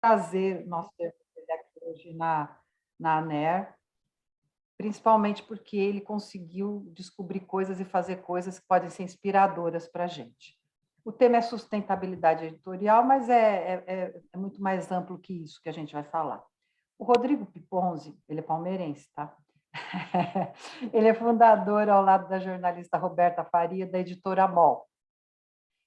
prazer nós termos ele aqui hoje na ANER, principalmente porque ele conseguiu descobrir coisas e fazer coisas que podem ser inspiradoras para a gente. O tema é sustentabilidade editorial, mas é muito mais amplo que isso que a gente vai falar. O Rodrigo Piponzi, ele é palmeirense, tá? Ele é fundador, ao lado da jornalista Roberta Faria, da editora MOL.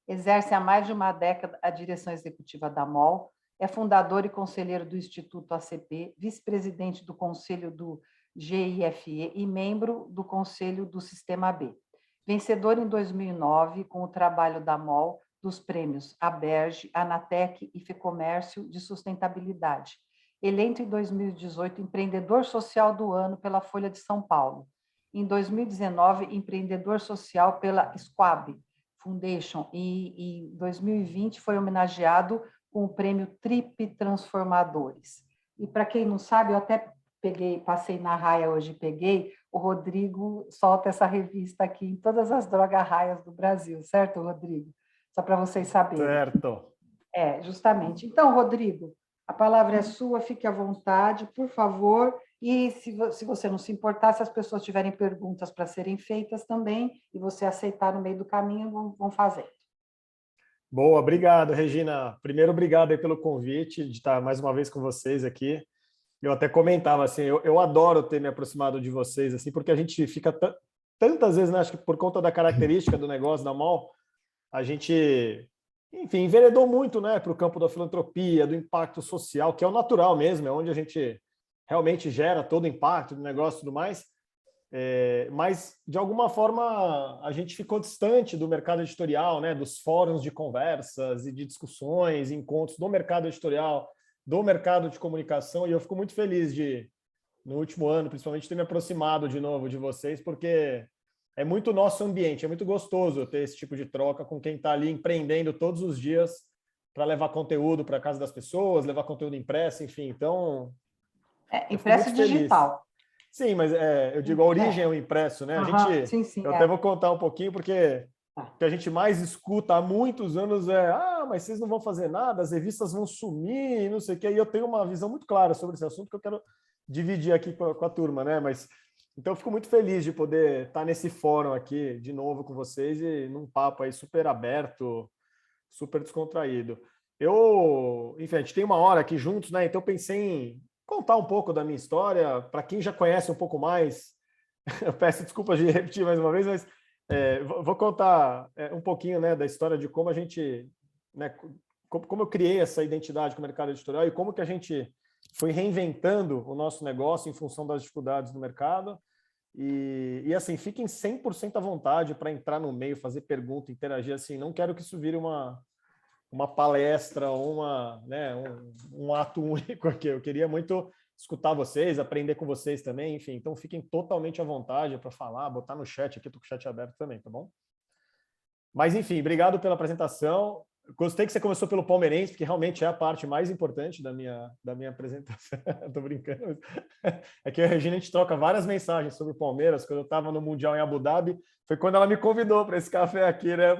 Exerce há mais de uma década a direção executiva da MOL, é fundador e conselheiro do Instituto ACP, vice-presidente do Conselho do GIFE e membro do Conselho do Sistema B. Vencedor em 2009 com o trabalho da MOL dos prêmios Aberge, Anatec e Fecomércio de Sustentabilidade. Eleito em 2018 empreendedor social do ano pela Folha de São Paulo. Em 2019, empreendedor social pela Squab Foundation e em 2020 foi homenageado com o prêmio Trip Transformadores. E para quem não sabe, eu até passei na raia hoje, o Rodrigo solta essa revista aqui em todas as drogas raias do Brasil, certo, Rodrigo? Só para vocês saberem. Certo. Justamente. Então, Rodrigo, a palavra é sua, fique à vontade, por favor. E se você não se importar, se as pessoas tiverem perguntas para serem feitas também, e você aceitar no meio do caminho, vão fazendo. Boa, obrigado, Regina. Primeiro, obrigado aí pelo convite de estar mais uma vez com vocês aqui. Eu até comentava assim, eu adoro ter me aproximado de vocês, assim, porque a gente fica tantas vezes, né, acho que por conta da característica do negócio da MOL, a gente, enfim, enveredou muito, né, para o campo da filantropia, do impacto social, que é o natural mesmo, é onde a gente realmente gera todo o impacto do negócio e tudo mais. Mas, de alguma forma, a gente ficou distante do mercado editorial, né, dos fóruns de conversas e de discussões, encontros do mercado editorial, do mercado de comunicação, e eu fico muito feliz no último ano, principalmente, ter me aproximado de novo de vocês, porque é muito nosso ambiente, é muito gostoso ter esse tipo de troca com quem está ali empreendendo todos os dias para levar conteúdo para a casa das pessoas, levar conteúdo impresso, enfim, então... impresso digital. Sim, mas eu digo, a origem é o impresso, né? Sim, eu até vou contar um pouquinho, porque o que a gente mais escuta há muitos anos mas vocês não vão fazer nada, as revistas vão sumir, não sei o quê. E eu tenho uma visão muito clara sobre esse assunto que eu quero dividir aqui com a turma, né? Então, eu fico muito feliz de poder estar nesse fórum aqui de novo com vocês e num papo aí super aberto, super descontraído. Enfim, a gente tem uma hora aqui juntos, né? Então, eu pensei em contar um pouco da minha história, para quem já conhece um pouco mais. Eu peço desculpas de repetir mais uma vez, mas vou contar um pouquinho, né, da história de como a gente, né, como eu criei essa identidade com o mercado editorial e como que a gente foi reinventando o nosso negócio em função das dificuldades do mercado. E assim, fiquem 100% à vontade para entrar no meio, fazer pergunta, interagir. Assim, não quero que isso vire uma palestra ou um ato único aqui. Eu queria muito escutar vocês, aprender com vocês também, enfim. Então, fiquem totalmente à vontade para falar, botar no chat aqui, estou com o chat aberto também, tá bom? Mas, enfim, obrigado pela apresentação. Gostei que você começou pelo palmeirense, porque realmente é a parte mais importante da minha apresentação. Estou brincando. É que a Regina, a gente troca várias mensagens sobre o Palmeiras. Quando eu estava no Mundial em Abu Dhabi, foi quando ela me convidou para esse café aqui, né?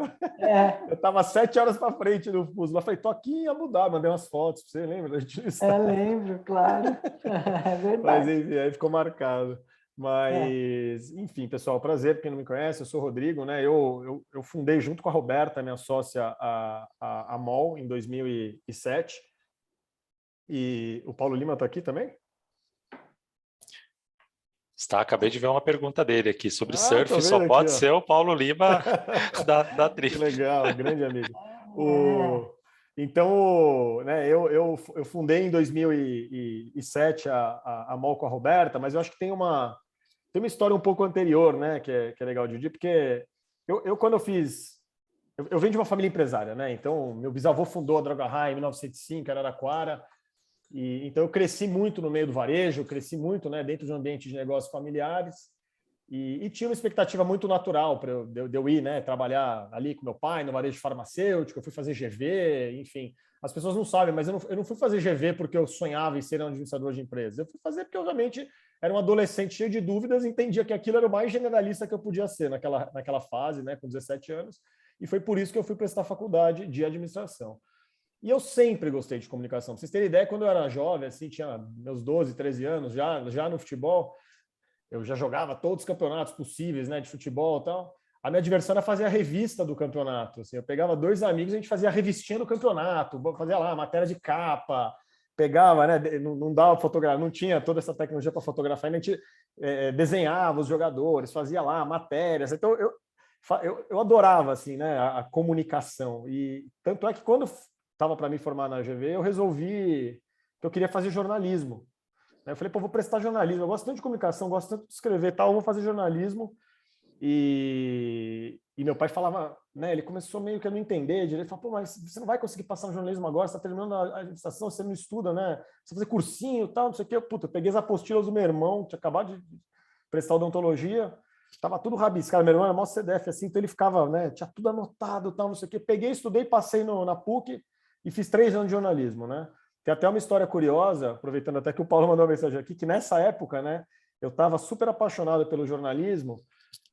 Eu estava 7 horas para frente do fuso. Ela falou, tô aqui em Abu Dhabi, mandei umas fotos. Você lembra? Lembro, claro. É verdade. Mas, enfim, aí ficou marcado. Mas, enfim, pessoal, prazer, quem não me conhece, eu sou o Rodrigo, né? Eu fundei junto com a Roberta, minha sócia, a MOL em 2007. E o Paulo Lima está aqui também? Acabei de ver uma pergunta dele aqui sobre surf, só pode ser o Paulo Lima da Trip. Que legal, grande amigo. Então, né, eu fundei em 2007 a MOL com a Roberta, mas eu acho que tem uma história um pouco anterior, né, que é legal de dizer, porque quando eu fiz... Eu venho de uma família empresária, né? Então, meu bisavô fundou a Droga Raia em 1905, em Araraquara. Então, eu cresci muito no meio do varejo, cresci muito, né, dentro de um ambiente de negócios familiares e tinha uma expectativa muito natural para eu ir, né, trabalhar ali com meu pai no varejo farmacêutico. Eu fui fazer GV, enfim. As pessoas não sabem, mas eu não fui fazer GV porque eu sonhava em ser um administrador de empresas. Eu fui fazer porque, obviamente, era um adolescente cheio de dúvidas e entendia que aquilo era o mais generalista que eu podia ser naquela fase, né, com 17 anos. E foi por isso que eu fui prestar faculdade de administração. E eu sempre gostei de comunicação. Pra vocês terem ideia, quando eu era jovem, assim, tinha meus 12, 13 anos, já no futebol, eu já jogava todos os campeonatos possíveis, né, de futebol e tal. A minha diversão era fazer a revista do campeonato. Assim, eu pegava 2 amigos, a gente fazia a revistinha do campeonato, fazia lá matéria de capa, pegava, né, não dava fotografar, não tinha toda essa tecnologia para fotografar, a gente desenhava os jogadores, fazia lá matérias. Então eu adorava assim, né, a comunicação. E tanto é que quando estava para me formar na GV, eu resolvi que eu queria fazer jornalismo. Eu falei, pô, vou prestar jornalismo. Eu gosto tanto de comunicação, gosto tanto de escrever, tal, eu vou fazer jornalismo. E meu pai falava, né? Ele começou meio que a não entender direito. Ele falou, pô, mas você não vai conseguir passar no jornalismo agora, você está terminando a administração, você não estuda, né? Você vai fazer cursinho e tal, não sei o quê. Puta, eu peguei as apostilas do meu irmão, tinha acabado de prestar odontologia, estava tudo rabiscado. Meu irmão era maior CDF, assim, então ele ficava, né? Tinha tudo anotado, tal, não sei o quê. Peguei, estudei, passei na PUC e fiz 3 anos de jornalismo, né? Tem até uma história curiosa, aproveitando até que o Paulo mandou uma mensagem aqui, que nessa época, né, eu estava super apaixonado pelo jornalismo,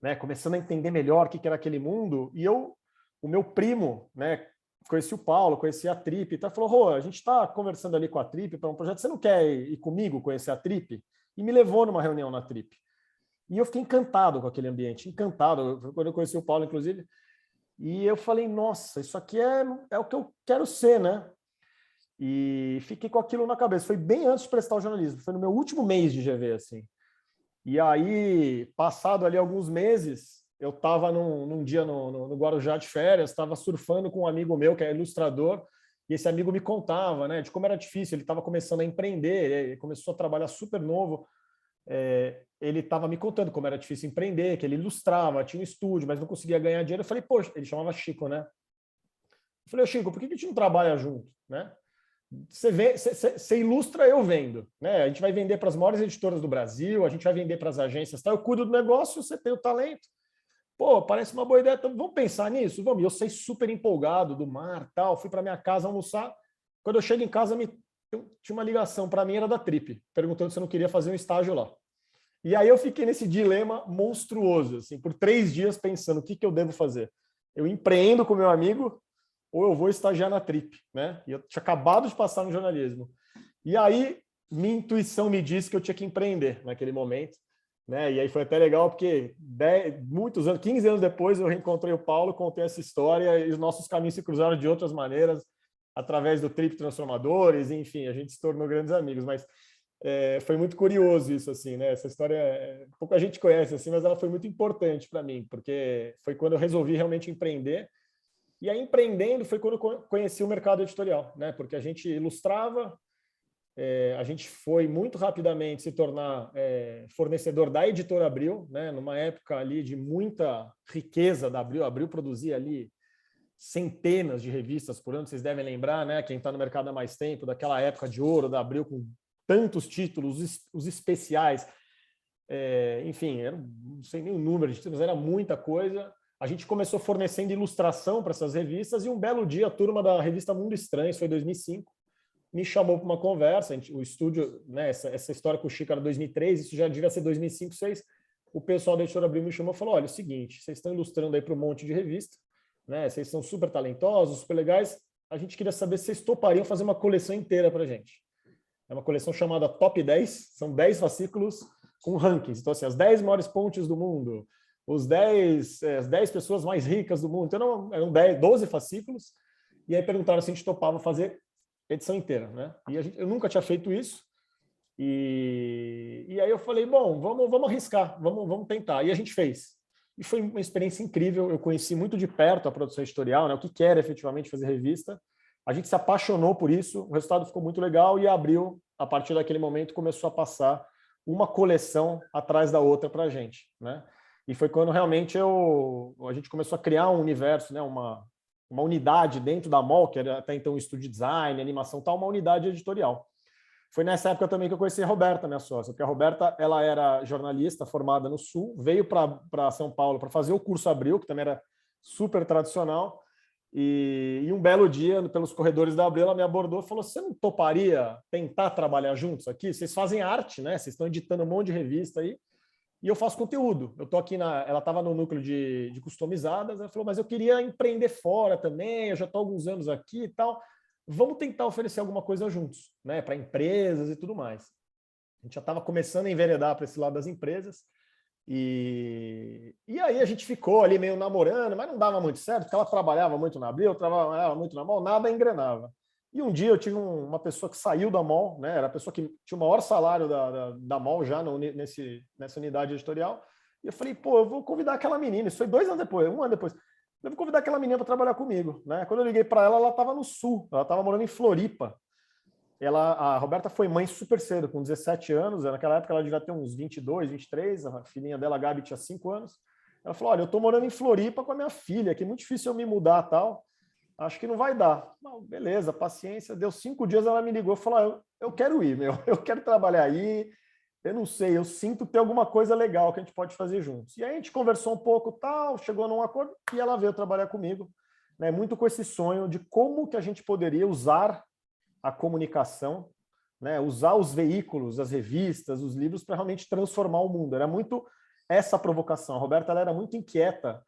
né, começando a entender melhor o que era aquele mundo, e o meu primo, né, conheci o Paulo, conheci a Trip, e falou, Rô, a gente está conversando ali com a Trip para um projeto, você não quer ir comigo conhecer a Trip? E me levou numa reunião na Trip. E eu fiquei encantado com aquele ambiente, encantado, quando eu conheci o Paulo, inclusive, e eu falei, nossa, isso aqui é o que eu quero ser, né? E fiquei com aquilo na cabeça. Foi bem antes de prestar o jornalismo, foi no meu último mês de GV, assim. E aí, passado ali alguns meses, eu estava num dia no Guarujá de férias, estava surfando com um amigo meu que é ilustrador, e esse amigo me contava, né, de como era difícil. Ele estava começando a empreender, ele começou a trabalhar super novo. Ele estava me contando como era difícil empreender, que ele ilustrava, tinha um estúdio, mas não conseguia ganhar dinheiro. Eu falei, poxa, ele chamava Chico, né? Eu falei, Chico, por que a gente não trabalha junto, né? Você ilustra, eu vendo, né? A gente vai vender para as maiores editoras do Brasil, a gente vai vender para as agências, tá? Eu cuido do negócio, você tem o talento. Pô, parece uma boa ideia. Então, vamos pensar nisso? Vamos. E eu saí super empolgado do mar, tal. Fui para minha casa almoçar. Quando eu chego em casa, tinha uma ligação para mim, era da Trip, perguntando se eu não queria fazer um estágio lá. E aí eu fiquei nesse dilema monstruoso, assim, por 3 dias pensando o que eu devo fazer. Eu empreendo com meu amigo ou eu vou estagiar na Trip, né? E eu tinha acabado de passar no jornalismo. E aí, minha intuição me disse que eu tinha que empreender naquele momento, né? E aí foi até legal, porque 15 anos depois, eu reencontrei o Paulo, contei essa história e os nossos caminhos se cruzaram de outras maneiras, através do Trip Transformadores, enfim, a gente se tornou grandes amigos, mas foi muito curioso isso, assim, né? Essa história, pouca gente conhece, assim, mas ela foi muito importante para mim, porque foi quando eu resolvi realmente empreender. E aí, empreendendo, foi quando eu conheci o mercado editorial, né? Porque a gente ilustrava, a gente foi muito rapidamente se tornar fornecedor da Editora Abril, né? Numa época ali de muita riqueza da Abril. A Abril produzia ali centenas de revistas por ano, vocês devem lembrar, né? Quem está no mercado há mais tempo, daquela época de ouro da Abril, com tantos títulos, os especiais, enfim, não sei nem o número de títulos, era muita coisa. A gente começou fornecendo ilustração para essas revistas e um belo dia a turma da revista Mundo Estranho, isso foi 2005, me chamou para uma conversa. O estúdio, né, essa história com o Chico era 2003, isso já devia ser 2005, 2006. O pessoal da Editora Abril me chamou e falou, olha, é o seguinte, vocês estão ilustrando aí para um monte de revista, né, vocês são super talentosos, super legais, a gente queria saber se vocês topariam fazer uma coleção inteira para a gente. É uma coleção chamada Top 10, são 10 fascículos com rankings. Então, assim, as 10 maiores pontes do mundo, as 10 pessoas mais ricas do mundo. Então, eram 12 fascículos. E aí perguntaram se a gente topava fazer a edição inteira, né? E eu nunca tinha feito isso. E aí eu falei, bom, vamos arriscar, vamos tentar. E a gente fez. E foi uma experiência incrível. Eu conheci muito de perto a produção editorial, né? O que era efetivamente fazer revista. A gente se apaixonou por isso. O resultado ficou muito legal. E a Abril, a partir daquele momento, começou a passar uma coleção atrás da outra para a gente, né? E foi quando realmente a gente começou a criar um universo, né? Uma unidade dentro da MOL, que era até então estúdio de design, animação, tal, uma unidade editorial. Foi nessa época também que eu conheci a Roberta, minha sócia, porque a Roberta, ela era jornalista formada no Sul, veio para São Paulo para fazer o curso Abril, que também era super tradicional, e um belo dia, pelos corredores da Abril, ela me abordou e falou, você não toparia tentar trabalhar juntos aqui? Vocês fazem arte, né? Vocês estão editando um monte de revista aí, e eu faço conteúdo. Eu tô aqui ela estava no núcleo de customizadas, ela falou, mas eu queria empreender fora também, eu já estou há alguns anos aqui e tal. vamos tentar oferecer alguma coisa juntos, né, para empresas e tudo mais. A gente já estava começando a enveredar para esse lado das empresas, e aí a gente ficou ali meio namorando, mas não dava muito certo, porque ela trabalhava muito na Abril, eu trabalhava muito na MOL, nada engrenava. E um dia eu tive uma pessoa que saiu da MOL, né, era a pessoa que tinha o maior salário da MOL já nessa unidade editorial, e eu falei, pô, eu vou convidar aquela menina, isso foi 2 anos depois, 1 ano depois, eu vou convidar aquela menina para trabalhar comigo, né? Quando eu liguei para ela, ela estava no Sul, ela estava morando em Floripa. A Roberta foi mãe super cedo, com 17 anos, naquela época ela devia ter uns 22, 23, a filhinha dela, a Gabi, tinha 5 anos. Ela falou, olha, eu estou morando em Floripa com a minha filha, que é muito difícil eu me mudar e tal, acho que não vai dar. Não, beleza, paciência, deu 5 dias, ela me ligou e falou, eu quero ir, eu quero trabalhar aí, eu não sei, eu sinto ter alguma coisa legal que a gente pode fazer juntos. E aí a gente conversou um pouco, tal, chegou num acordo e ela veio trabalhar comigo, né, muito com esse sonho de como que a gente poderia usar a comunicação, né, usar os veículos, as revistas, os livros para realmente transformar o mundo. Era muito essa provocação. A Roberta, ela era muito inquieta,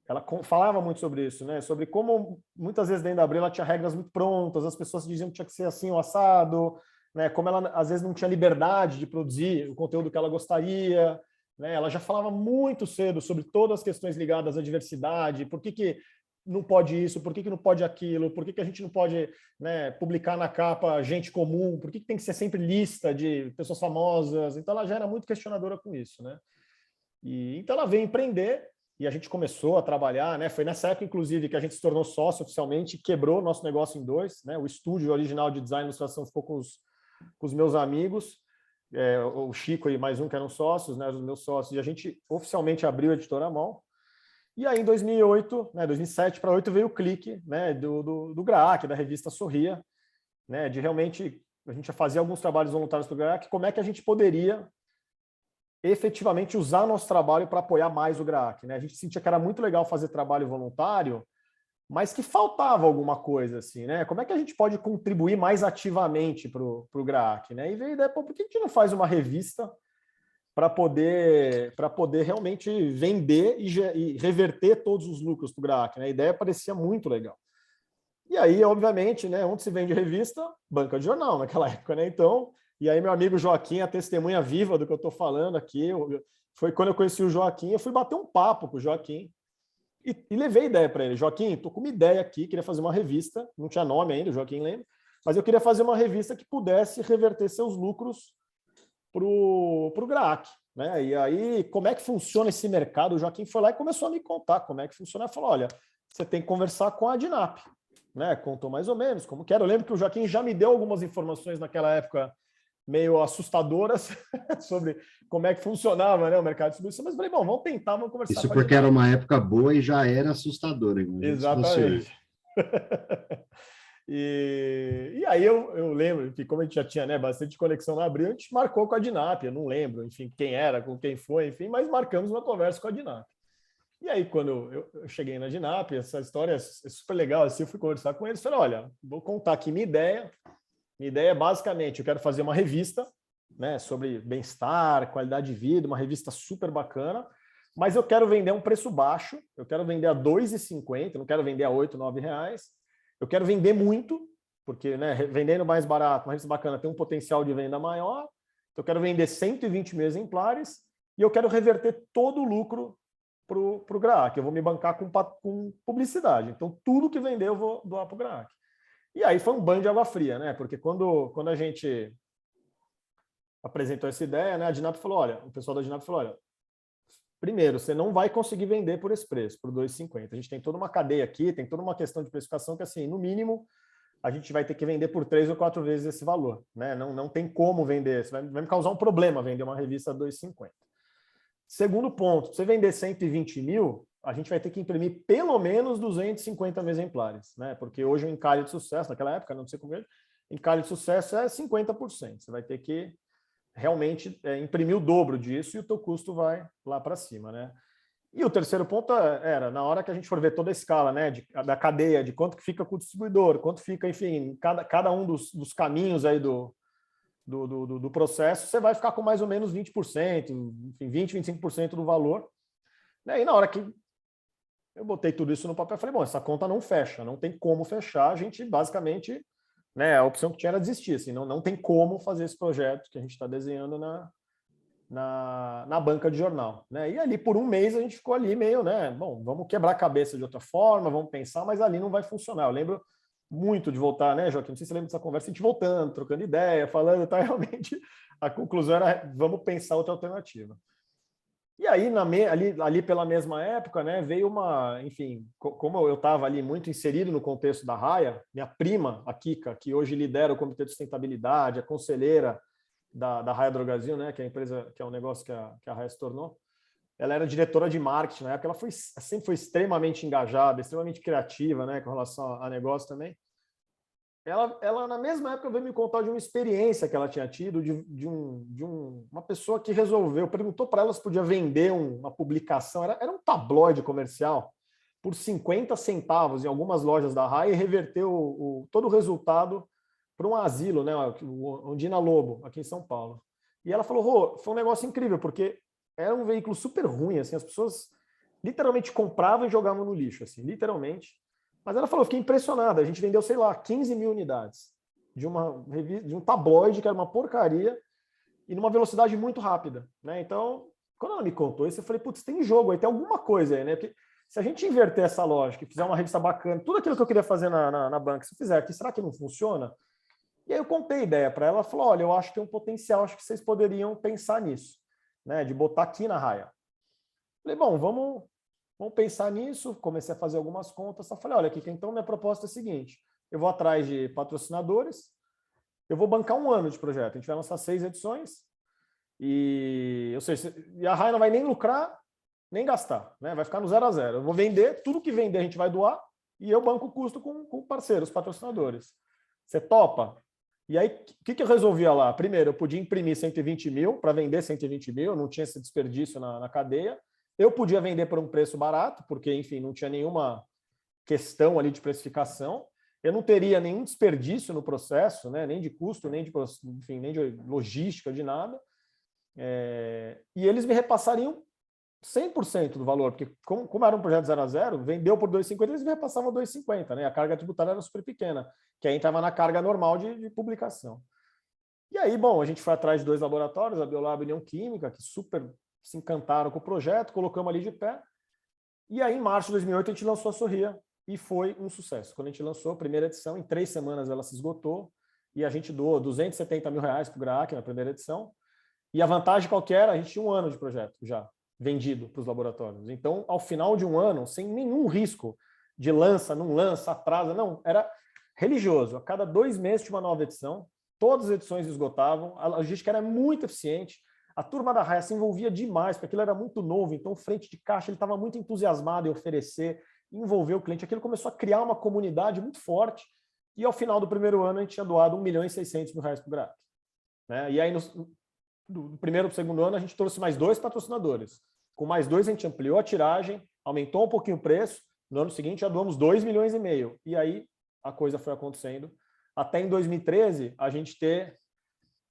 ela falava muito sobre isso, né, sobre como muitas vezes dentro da Abril ela tinha regras muito prontas, as pessoas diziam que tinha que ser assim o assado, né, como ela às vezes não tinha liberdade de produzir o conteúdo que ela gostaria, né, ela já falava muito cedo sobre todas as questões ligadas à diversidade, por que não pode isso, por que não pode aquilo, por que a gente não pode, né, publicar na capa gente comum, por que tem que ser sempre lista de pessoas famosas. Então ela já era muito questionadora com isso, né? E então ela veio empreender e a gente começou a trabalhar, né? Foi nessa época, inclusive, que a gente se tornou sócio oficialmente, quebrou o nosso negócio em 2, né? O estúdio original de design e ilustração ficou com os meus amigos, o Chico e mais um que eram sócios, né? Os meus sócios, e a gente oficialmente abriu a Editora MOL. E aí, em 2008, né, 2007 para 2008, veio o clique, né, do GRAAC, da revista Sorria, né, de realmente a gente fazia alguns trabalhos voluntários para o GRAAC, como é que a gente poderia efetivamente usar nosso trabalho para apoiar mais o GRAAC, né? A gente sentia que era muito legal fazer trabalho voluntário, mas que faltava alguma coisa, assim, né? Como é que a gente pode contribuir mais ativamente para o GRAAC, né? E veio a ideia, pô, por que a gente não faz uma revista para poder realmente vender e reverter todos os lucros para o GRAAC, né? A ideia parecia muito legal. E aí, obviamente, né, onde se vende revista? Banca de jornal, naquela época, né? Então, e aí meu amigo Joaquim, a testemunha viva do que eu estou falando aqui, foi quando eu conheci o Joaquim, eu fui bater um papo com o Joaquim e levei ideia para ele. Joaquim, estou com uma ideia aqui, queria fazer uma revista, não tinha nome ainda, o Joaquim lembra, mas eu queria fazer uma revista que pudesse reverter seus lucros para o GRAAC, né? E aí, como é que funciona esse mercado? O Joaquim foi lá e começou a me contar como é que funciona. Ele falou, olha, você tem que conversar com a Adinap, né? Contou mais ou menos como que era. Eu lembro que o Joaquim já me deu algumas informações naquela época meio assustadoras sobre como é que funcionava, né, o mercado de distribuição, mas eu falei, bom, vamos tentar, vamos conversar. Isso porque era uma época boa e já era assustadora. Exatamente. E aí eu lembro que, como a gente já tinha, né, bastante conexão na Abril, a gente marcou com a Adinap, eu não lembro, enfim, quem era, com quem foi, enfim, mas marcamos uma conversa com a Adinap. E aí, quando eu cheguei na Adinap, essa história é super legal, assim, eu fui conversar com eles, falei, olha, vou contar aqui minha ideia. Minha ideia é, basicamente, eu quero fazer uma revista, né, sobre bem-estar, qualidade de vida, uma revista super bacana, mas eu quero vender a um preço baixo, eu quero vender a R$ 2,50, não quero vender a R$ 8, R$ 9. Eu quero vender muito, porque, né, vendendo mais barato, uma revista bacana tem um potencial de venda maior. Então eu quero vender 120 mil exemplares e eu quero reverter todo o lucro para o GRAAC. Eu vou me bancar com publicidade. Então tudo que vender eu vou doar para o GRAAC. E aí foi um banho de água fria, né? Porque quando a gente apresentou essa ideia, né, a Adinap falou, olha, o pessoal da Adinap falou, olha, primeiro, você não vai conseguir vender por esse preço, por R$ 2,50. A gente tem toda uma cadeia aqui, tem toda uma questão de precificação que, assim, no mínimo, a gente vai ter que vender por 3 ou 4 vezes esse valor, né? Não tem como vender, vai me causar um problema vender uma revista a R$ 2,50. Segundo ponto, para você vender 120 mil, a gente vai ter que imprimir pelo menos 250 mil exemplares, né? Porque hoje o encalhe de sucesso, naquela época, não sei como é, encalhe de sucesso é 50%. Você vai ter que realmente imprimir o dobro disso e o teu custo vai lá para cima, né? E o terceiro ponto era, na hora que a gente for ver toda a escala, né, da cadeia, de quanto que fica com o distribuidor, quanto fica, enfim, cada um dos caminhos aí do processo, você vai ficar com mais ou menos 20%, enfim, 20, 25% do valor. Né? E na hora que eu botei tudo isso no papel, eu falei, bom, essa conta não fecha, não tem como fechar, a gente basicamente né, a opção que tinha era desistir, assim, não tem como fazer esse projeto que a gente está desenhando na banca de jornal, né? E ali por um mês a gente ficou ali meio, né? Bom, vamos quebrar a cabeça de outra forma, vamos pensar, mas ali não vai funcionar. Eu lembro muito de voltar, né, Joaquim? Não sei se você lembra dessa conversa, a gente voltando, trocando ideia, falando, tá? Realmente a conclusão era vamos pensar outra alternativa. E aí, ali pela mesma época, né, veio enfim, como eu estava ali muito inserido no contexto da Raia, minha prima, a Kika, que hoje lidera o Comitê de Sustentabilidade, a conselheira da Raia Drogasil, né, que é a empresa, que é um negócio que a Raia se tornou, ela era diretora de marketing na época, ela sempre foi extremamente engajada, extremamente criativa, né, com relação a negócio também. Ela, na mesma época, veio me contar de uma experiência que ela tinha tido de uma pessoa que perguntou para ela se podia vender uma publicação, era um tabloide comercial, por 50 centavos em algumas lojas da Raia e reverteu todo o resultado para um asilo, né, o Ondina Lobo, aqui em São Paulo. E ela falou, Rô, foi um negócio incrível, porque era um veículo super ruim, assim, as pessoas literalmente compravam e jogavam no lixo, assim, literalmente. Mas ela falou, fiquei impressionada, a gente vendeu, sei lá, 15 mil unidades de um tabloide que era uma porcaria e numa velocidade muito rápida, né? Então, quando ela me contou isso, eu falei, putz, tem jogo aí, tem alguma coisa aí, né? Porque se a gente inverter essa lógica e fizer uma revista bacana, tudo aquilo que eu queria fazer na banca, se eu fizer aqui, será que não funciona? E aí eu contei a ideia para ela, ela falou, olha, eu acho que tem um potencial, acho que vocês poderiam pensar nisso, né? De botar aqui na Raia. Falei, bom, vamos pensar nisso, comecei a fazer algumas contas, só falei, olha, aqui, então minha proposta é a seguinte, eu vou atrás de patrocinadores, eu vou bancar um ano de projeto, a gente vai lançar 6 edições, e a Raia não vai nem lucrar, nem gastar, né? Vai ficar no 0 a 0. Eu vou vender, tudo que vender a gente vai doar, e eu banco o custo com parceiros, patrocinadores. Você topa? E aí, o que eu resolvia lá? Primeiro, eu podia imprimir 120 mil para vender 120 mil, não tinha esse desperdício na cadeia. Eu podia vender por um preço barato, porque, enfim, não tinha nenhuma questão ali de precificação. Eu não teria nenhum desperdício no processo, né? Nem de custo, enfim, nem de logística, de nada. E eles me repassariam 100% do valor, porque como era um projeto 0 a 0, vendeu por 2,50, eles me repassavam 2,50, né? A carga tributária era super pequena, que aí entrava na carga normal de publicação. E aí, bom, a gente foi atrás de 2 laboratórios, a Biolab e a União Química, que super se encantaram com o projeto, colocamos ali de pé. E aí, em março de 2008, a gente lançou a Sorria e foi um sucesso. Quando a gente lançou a primeira edição, em 3 semanas ela se esgotou e a gente doou R$270 mil para o GRAAC na primeira edição. E a vantagem qualquer, a gente tinha 1 ano de projeto já vendido para os laboratórios. Então, ao final de 1 ano, sem nenhum risco de lança, não lança, atrasa, não, era religioso. A cada 2 meses tinha uma nova edição, todas as edições esgotavam, a logística era muito eficiente, a turma da Raia se envolvia demais, porque aquilo era muito novo, então frente de caixa ele estava muito entusiasmado em oferecer, envolver o cliente. Aquilo começou a criar uma comunidade muito forte, e ao final do primeiro ano a gente tinha doado R$1.600.000 para o GRAAC. Né? E aí, do primeiro para o segundo ano, a gente trouxe mais 2 patrocinadores. Com mais 2, a gente ampliou a tiragem, aumentou um pouquinho o preço. No ano seguinte, já doamos R$2,5 milhões. E aí, a coisa foi acontecendo. Até em 2013, a gente ter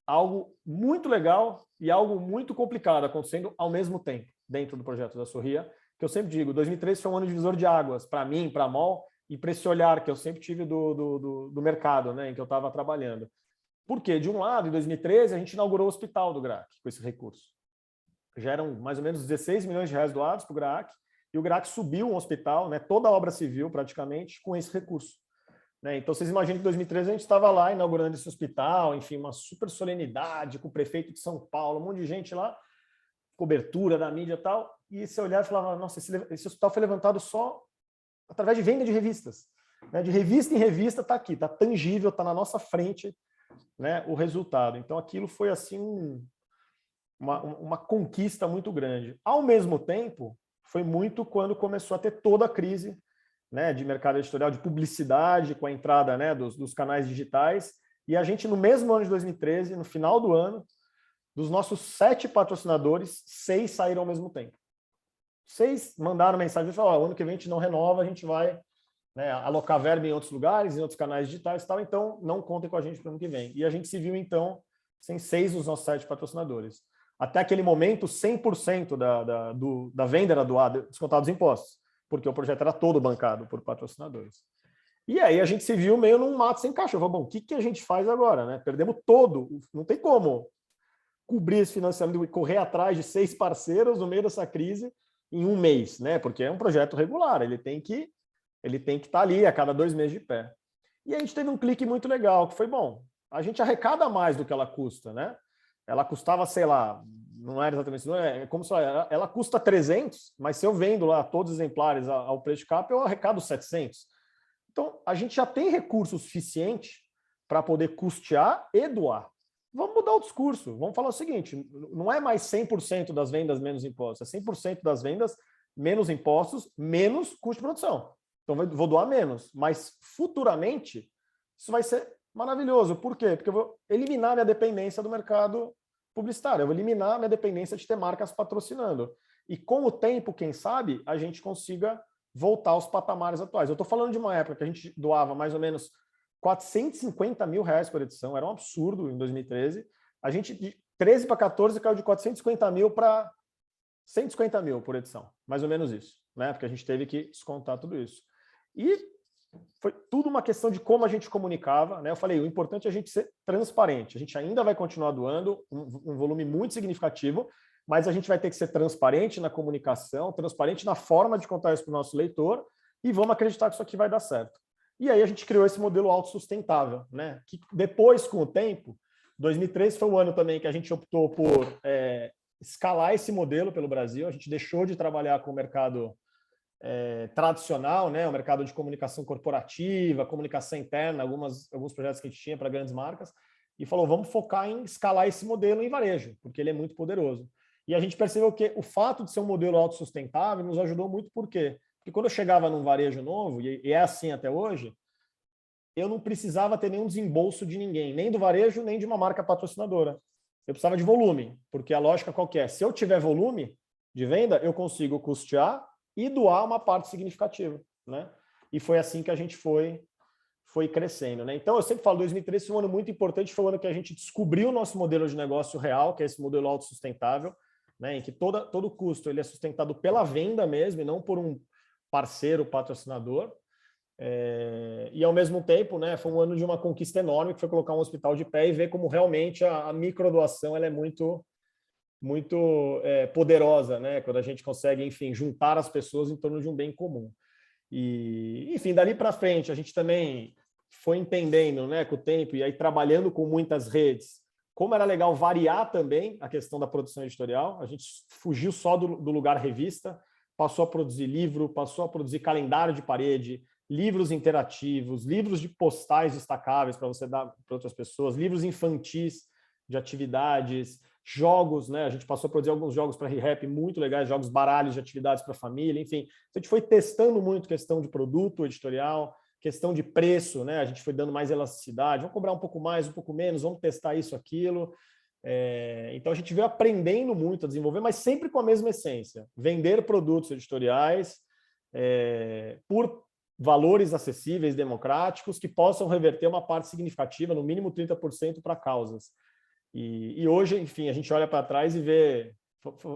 algo muito legal e algo muito complicado acontecendo ao mesmo tempo, dentro do projeto da Sorria, que eu sempre digo, 2013 foi um ano divisor de águas, para mim, para a MOL, e para esse olhar que eu sempre tive do mercado, né, em que eu estava trabalhando. Porque, de um lado, em 2013, a gente inaugurou o hospital do GRAAC com esse recurso. Já eram mais ou menos R$16 milhões doados para o GRAAC, e o GRAAC subiu um hospital, né, toda a obra civil, praticamente, com esse recurso. Né? Então, vocês imaginam que em 2013 a gente estava lá inaugurando esse hospital, enfim, uma super solenidade com o prefeito de São Paulo, um monte de gente lá, cobertura da mídia e tal, e você olhar e falava, nossa, esse hospital foi levantado só através de venda de revistas. Né? De revista em revista está aqui, está tangível, está na nossa frente, né, o resultado. Então, aquilo foi assim uma conquista muito grande. Ao mesmo tempo, foi muito quando começou a ter toda a crise, né, de mercado editorial, de publicidade, com a entrada, né, dos canais digitais. E a gente, no mesmo ano de 2013, no final do ano, dos nossos 7 patrocinadores, 6 saíram ao mesmo tempo. 6 mandaram mensagem e falaram, ano que vem a gente não renova, a gente vai, né, alocar verba em outros lugares, em outros canais digitais e tal, então não contem com a gente para o ano que vem. E a gente se viu, então, sem 6 dos nossos 7 patrocinadores. Até aquele momento, 100% da venda era doada, descontados impostos, porque o projeto era todo bancado por patrocinadores. E aí a gente se viu meio num mato sem cachorro. Bom, o que a gente faz agora, né? Perdemos todo, não tem como cobrir esse financiamento e correr atrás de 6 parceiros no meio dessa crise em um mês, né? Porque é um projeto regular, ele tem que estar ali a cada 2 meses de pé. E a gente teve um clique muito legal, que foi, bom, a gente arrecada mais do que ela custa, né? Ela custava, sei lá, não era exatamente isso, é como se ela custa 300, mas se eu vendo lá todos os exemplares ao preço de capa, eu arrecado 700. Então, a gente já tem recurso suficiente para poder custear e doar. Vamos mudar o discurso. Vamos falar o seguinte, não é mais 100% das vendas menos impostos, é 100% das vendas menos impostos, menos custo de produção. Então, vou doar menos. Mas, futuramente, isso vai ser maravilhoso. Por quê? Porque eu vou eliminar minha dependência do mercado publicitário. Eu vou eliminar minha dependência de ter marcas patrocinando. E, com o tempo, quem sabe, a gente consiga voltar aos patamares atuais. Eu estou falando de uma época que a gente doava mais ou menos 450 mil reais por edição, era um absurdo em 2013. A gente, de 13 para 14, caiu de 450 mil para 150 mil por edição, mais ou menos isso, né? Porque a gente teve que descontar tudo isso. E foi tudo uma questão de como a gente comunicava, né? Eu falei, o importante é a gente ser transparente. A gente ainda vai continuar doando um volume muito significativo, mas a gente vai ter que ser transparente na comunicação, transparente na forma de contar isso para o nosso leitor e vamos acreditar que isso aqui vai dar certo. E aí a gente criou esse modelo autossustentável, né? Que depois, com o tempo, 2013 foi o ano também que a gente optou por escalar esse modelo pelo Brasil. A gente deixou de trabalhar com o mercado tradicional, né? O mercado de comunicação corporativa, comunicação interna, alguns projetos que a gente tinha para grandes marcas, e falou, vamos focar em escalar esse modelo em varejo, porque ele é muito poderoso. E a gente percebeu que o fato de ser um modelo autossustentável nos ajudou muito, por quê? Porque quando eu chegava num varejo novo, e é assim até hoje, eu não precisava ter nenhum desembolso de ninguém, nem do varejo, nem de uma marca patrocinadora. Eu precisava de volume, porque a lógica qual que é? Se eu tiver volume de venda, eu consigo custear e doar uma parte significativa, né? E foi assim que a gente foi crescendo, né? Então, eu sempre falo, 2013 foi um ano muito importante, foi um ano que a gente descobriu o nosso modelo de negócio real, que é esse modelo autossustentável, né? Em que todo o custo ele é sustentado pela venda mesmo, e não por um parceiro patrocinador. E ao mesmo tempo, né, foi um ano de uma conquista enorme, que foi colocar um hospital de pé e ver como realmente a microdoação ela é muito poderosa, né, quando a gente consegue, enfim, juntar as pessoas em torno de um bem comum. E, enfim, dali para frente, a gente também foi entendendo, né, com o tempo, e aí trabalhando com muitas redes, como era legal variar também a questão da produção editorial. A gente fugiu só do lugar revista, passou a produzir livro, passou a produzir calendário de parede, livros interativos, livros de postais destacáveis para você dar para outras pessoas, livros infantis de atividades, jogos, né? A gente passou a produzir alguns jogos para ReHap muito legais, jogos baralhos de atividades para a família, enfim. A gente foi testando muito questão de produto editorial, questão de preço, né? A gente foi dando mais elasticidade, vamos cobrar um pouco mais, um pouco menos, vamos testar isso, aquilo. Então a gente veio aprendendo muito a desenvolver, mas sempre com a mesma essência: vender produtos editoriais por valores acessíveis, democráticos, que possam reverter uma parte significativa, no mínimo 30%, para causas. E hoje, enfim, a gente olha para trás e vê,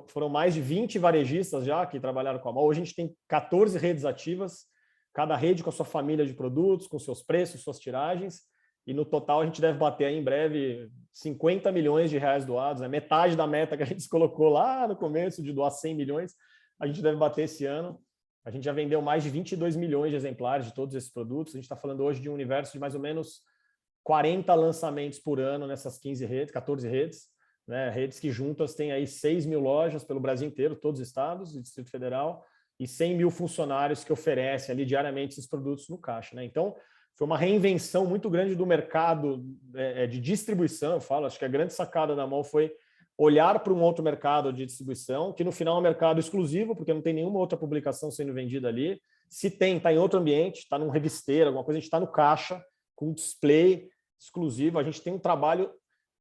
foram mais de 20 varejistas já que trabalharam com a MOL. Hoje a gente tem 14 redes ativas, cada rede com a sua família de produtos, com seus preços, suas tiragens, e no total a gente deve bater aí em breve 50 milhões de reais doados, né? Metade da meta que a gente colocou lá no começo de doar 100 milhões, a gente deve bater esse ano. A gente já vendeu mais de 22 milhões de exemplares de todos esses produtos. A gente está falando hoje de um universo de mais ou menos 40 lançamentos por ano nessas 14 redes, né? Redes que juntas têm aí 6 mil lojas pelo Brasil inteiro, todos os estados e Distrito Federal, e 100 mil funcionários que oferecem ali diariamente esses produtos no caixa, né? Então, foi uma reinvenção muito grande do mercado de distribuição, eu falo. Acho que a grande sacada da MOL foi olhar para um outro mercado de distribuição, que no final é um mercado exclusivo, porque não tem nenhuma outra publicação sendo vendida ali. Se tem, está em outro ambiente, está num revisteiro, alguma coisa, a gente está no caixa, com display exclusivo. A gente tem um trabalho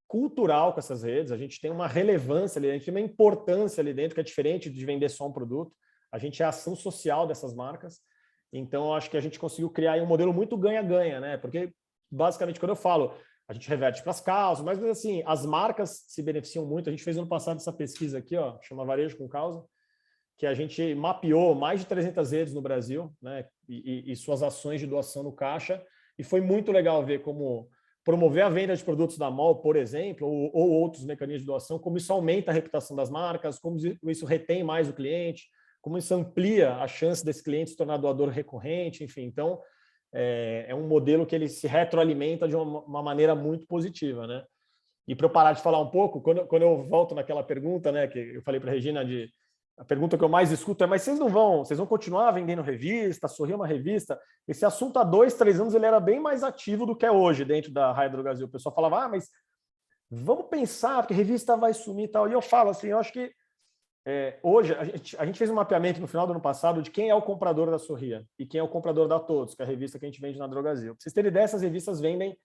cultural com essas redes, a gente tem uma relevância ali, a gente tem uma importância ali dentro, que é diferente de vender só um produto. A gente é a ação social dessas marcas. Então, eu acho que a gente conseguiu criar aí um modelo muito ganha-ganha, né? Porque, basicamente, quando eu falo, a gente reverte para as causas, mas assim, as marcas se beneficiam muito. A gente fez ano passado essa pesquisa aqui, ó, chama Varejo com Causa, que a gente mapeou mais de 300 redes no Brasil, né, e suas ações de doação no caixa, e foi muito legal ver como promover a venda de produtos da MOL, por exemplo, ou outros mecanismos de doação, como isso aumenta a reputação das marcas, como isso retém mais o cliente, como isso amplia a chance desse cliente se tornar doador recorrente, enfim. Então, é um modelo que ele se retroalimenta de uma maneira muito positiva, né? E para eu parar de falar um pouco, quando eu volto naquela pergunta, né, que eu falei para a Regina, a pergunta que eu mais escuto é: mas vocês vão continuar vendendo revista? Sorri é uma revista? Esse assunto há 2, 3 anos ele era bem mais ativo do que é hoje dentro da Raia Drogasil. O pessoal falava: mas vamos pensar, porque a revista vai sumir e tal. E eu falo assim, eu acho que hoje a gente fez um mapeamento no final do ano passado de quem é o comprador da Sorria e quem é o comprador da Todos, que é a revista que a gente vende na Drogasil. Para vocês terem ideia, essas revistas vendem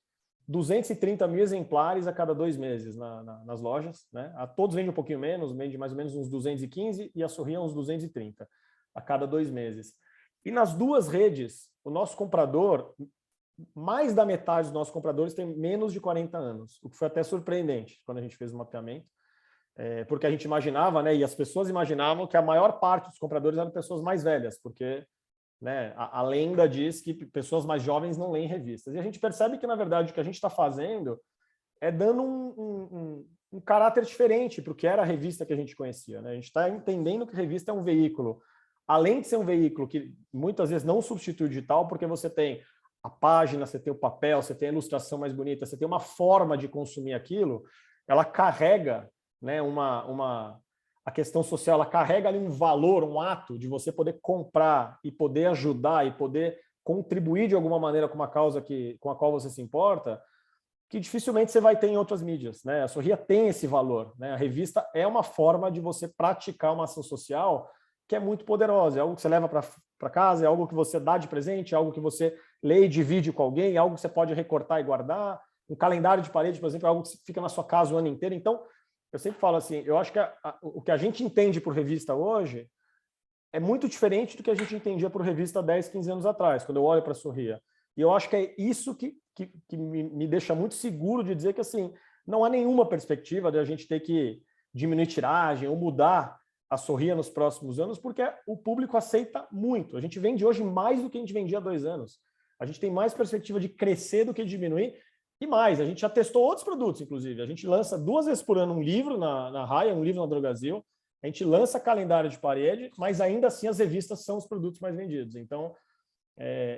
230 mil exemplares a cada 2 meses nas lojas, né? A Todos vende um pouquinho menos, vende mais ou menos uns 215 e a Sorria uns 230 a cada 2 meses. E nas duas redes, o nosso comprador, mais da metade dos nossos compradores tem menos de 40 anos, o que foi até surpreendente quando a gente fez o mapeamento, porque a gente imaginava, né, e as pessoas imaginavam que a maior parte dos compradores eram pessoas mais velhas, porque, né, a lenda diz que pessoas mais jovens não leem revistas. E a gente percebe que, na verdade, o que a gente está fazendo é dando um caráter diferente para o que era a revista que a gente conhecia, né? A gente está entendendo que a revista é um veículo, além de ser um veículo que muitas vezes não substitui o digital, porque você tem a página, você tem o papel, você tem a ilustração mais bonita, você tem uma forma de consumir aquilo, ela carrega, né, a questão social, ela carrega ali um valor, um ato de você poder comprar e poder ajudar e poder contribuir de alguma maneira com uma causa com a qual você se importa, que dificilmente você vai ter em outras mídias, né? A Sorria tem esse valor, né? A revista é uma forma de você praticar uma ação social que é muito poderosa, é algo que você leva para casa, é algo que você dá de presente, é algo que você lê e divide com alguém, é algo que você pode recortar e guardar. Um calendário de parede, por exemplo, é algo que fica na sua casa o ano inteiro. Então, eu sempre falo assim, eu acho que o que a gente entende por revista hoje é muito diferente do que a gente entendia por revista 10, 15 anos atrás, quando eu olho para a Sorria. E eu acho que é isso que me deixa muito seguro de dizer que, assim, não há nenhuma perspectiva de a gente ter que diminuir tiragem ou mudar a Sorria nos próximos anos, porque o público aceita muito. A gente vende hoje mais do que a gente vendia há 2 anos. A gente tem mais perspectiva de crescer do que de diminuir. E mais, a gente já testou outros produtos, inclusive. A gente lança 2 vezes por ano um livro na Raia, um livro na Drogasil. A gente lança calendário de parede, mas ainda assim as revistas são os produtos mais vendidos. Então,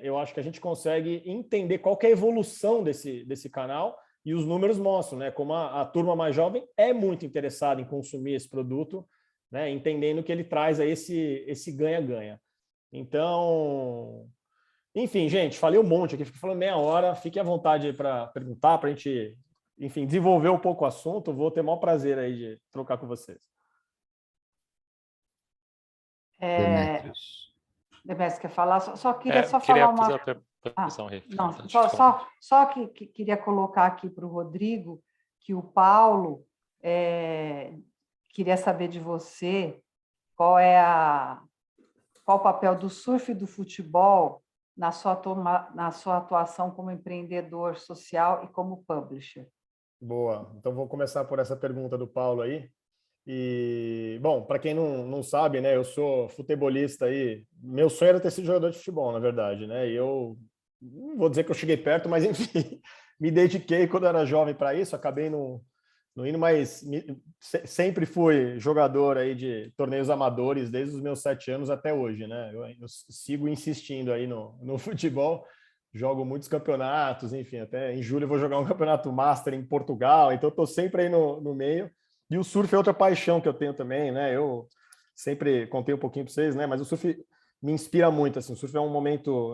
eu acho que a gente consegue entender qual que é a evolução desse canal, e os números mostram, né, como a turma mais jovem é muito interessada em consumir esse produto, né, entendendo que ele traz aí esse ganha-ganha. Então, enfim, gente, falei um monte aqui, fiquei falando meia hora, fique à vontade para perguntar, para a gente, enfim, desenvolver um pouco o assunto. Vou ter o maior prazer aí de trocar com vocês. Demetrios. Demetrios, quer falar? Só queria falar uma... Só que queria colocar aqui para o Rodrigo que o Paulo queria saber de você qual o papel do surf e do futebol na sua atuação como empreendedor social e como publisher. Boa. Então, vou começar por essa pergunta do Paulo aí. E, bom, para quem não sabe, né, eu sou futebolista aí. Meu sonho era ter sido jogador de futebol, na verdade, né? E eu não vou dizer que eu cheguei perto, mas enfim, me dediquei quando era jovem para isso. Acabei não indo, mas sempre fui jogador aí de torneios amadores desde os meus 7 anos até hoje, né? Eu sigo insistindo aí no futebol. Jogo muitos campeonatos, enfim, até em julho eu vou jogar um campeonato master em Portugal. Então, estou sempre aí no meio. E o surf é outra paixão que eu tenho também, né? Eu sempre contei um pouquinho para vocês, né? Mas o surf me inspira muito, assim. O surf é um momento,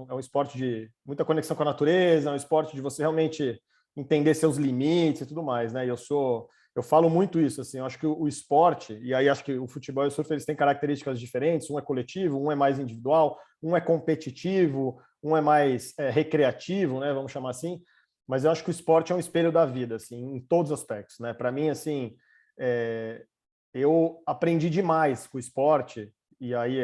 é um esporte de muita conexão com a natureza, é um esporte de você realmente entender seus limites e tudo mais, né? E eu falo muito isso, assim. Eu acho que o esporte, e aí acho que o futebol e o surf, eles têm características diferentes. Um é coletivo, um é mais individual, um é competitivo, um é mais recreativo, né? Vamos chamar assim. Mas eu acho que o esporte é um espelho da vida, assim, em todos os aspectos, né? Para mim, assim, eu aprendi demais com o esporte, e aí,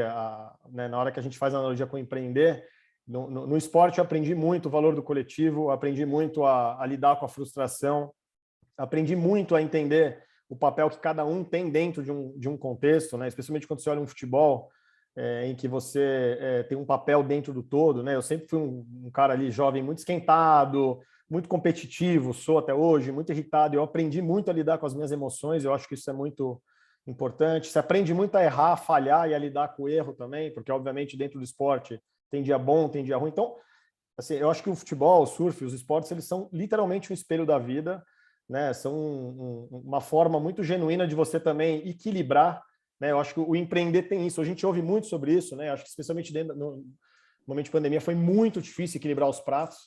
né, na hora que a gente faz a analogia com empreender, no esporte eu aprendi muito o valor do coletivo, aprendi muito a lidar com a frustração, aprendi muito a entender o papel que cada um tem dentro de um contexto, né? Especialmente quando você olha um futebol em que você tem um papel dentro do todo, né? Eu sempre fui um cara ali jovem muito esquentado, muito competitivo, sou até hoje, muito irritado. Eu aprendi muito a lidar com as minhas emoções, eu acho que isso é muito importante. Você aprende muito a errar, a falhar e a lidar com o erro também, porque, obviamente, dentro do esporte tem dia bom, tem dia ruim. Então, assim, eu acho que o futebol, o surf, os esportes, eles são literalmente um espelho da vida, né? São uma forma muito genuína de você também equilibrar, né? Eu acho que o empreender tem isso. A gente ouve muito sobre isso, né? Eu acho que especialmente no momento de pandemia foi muito difícil equilibrar os pratos,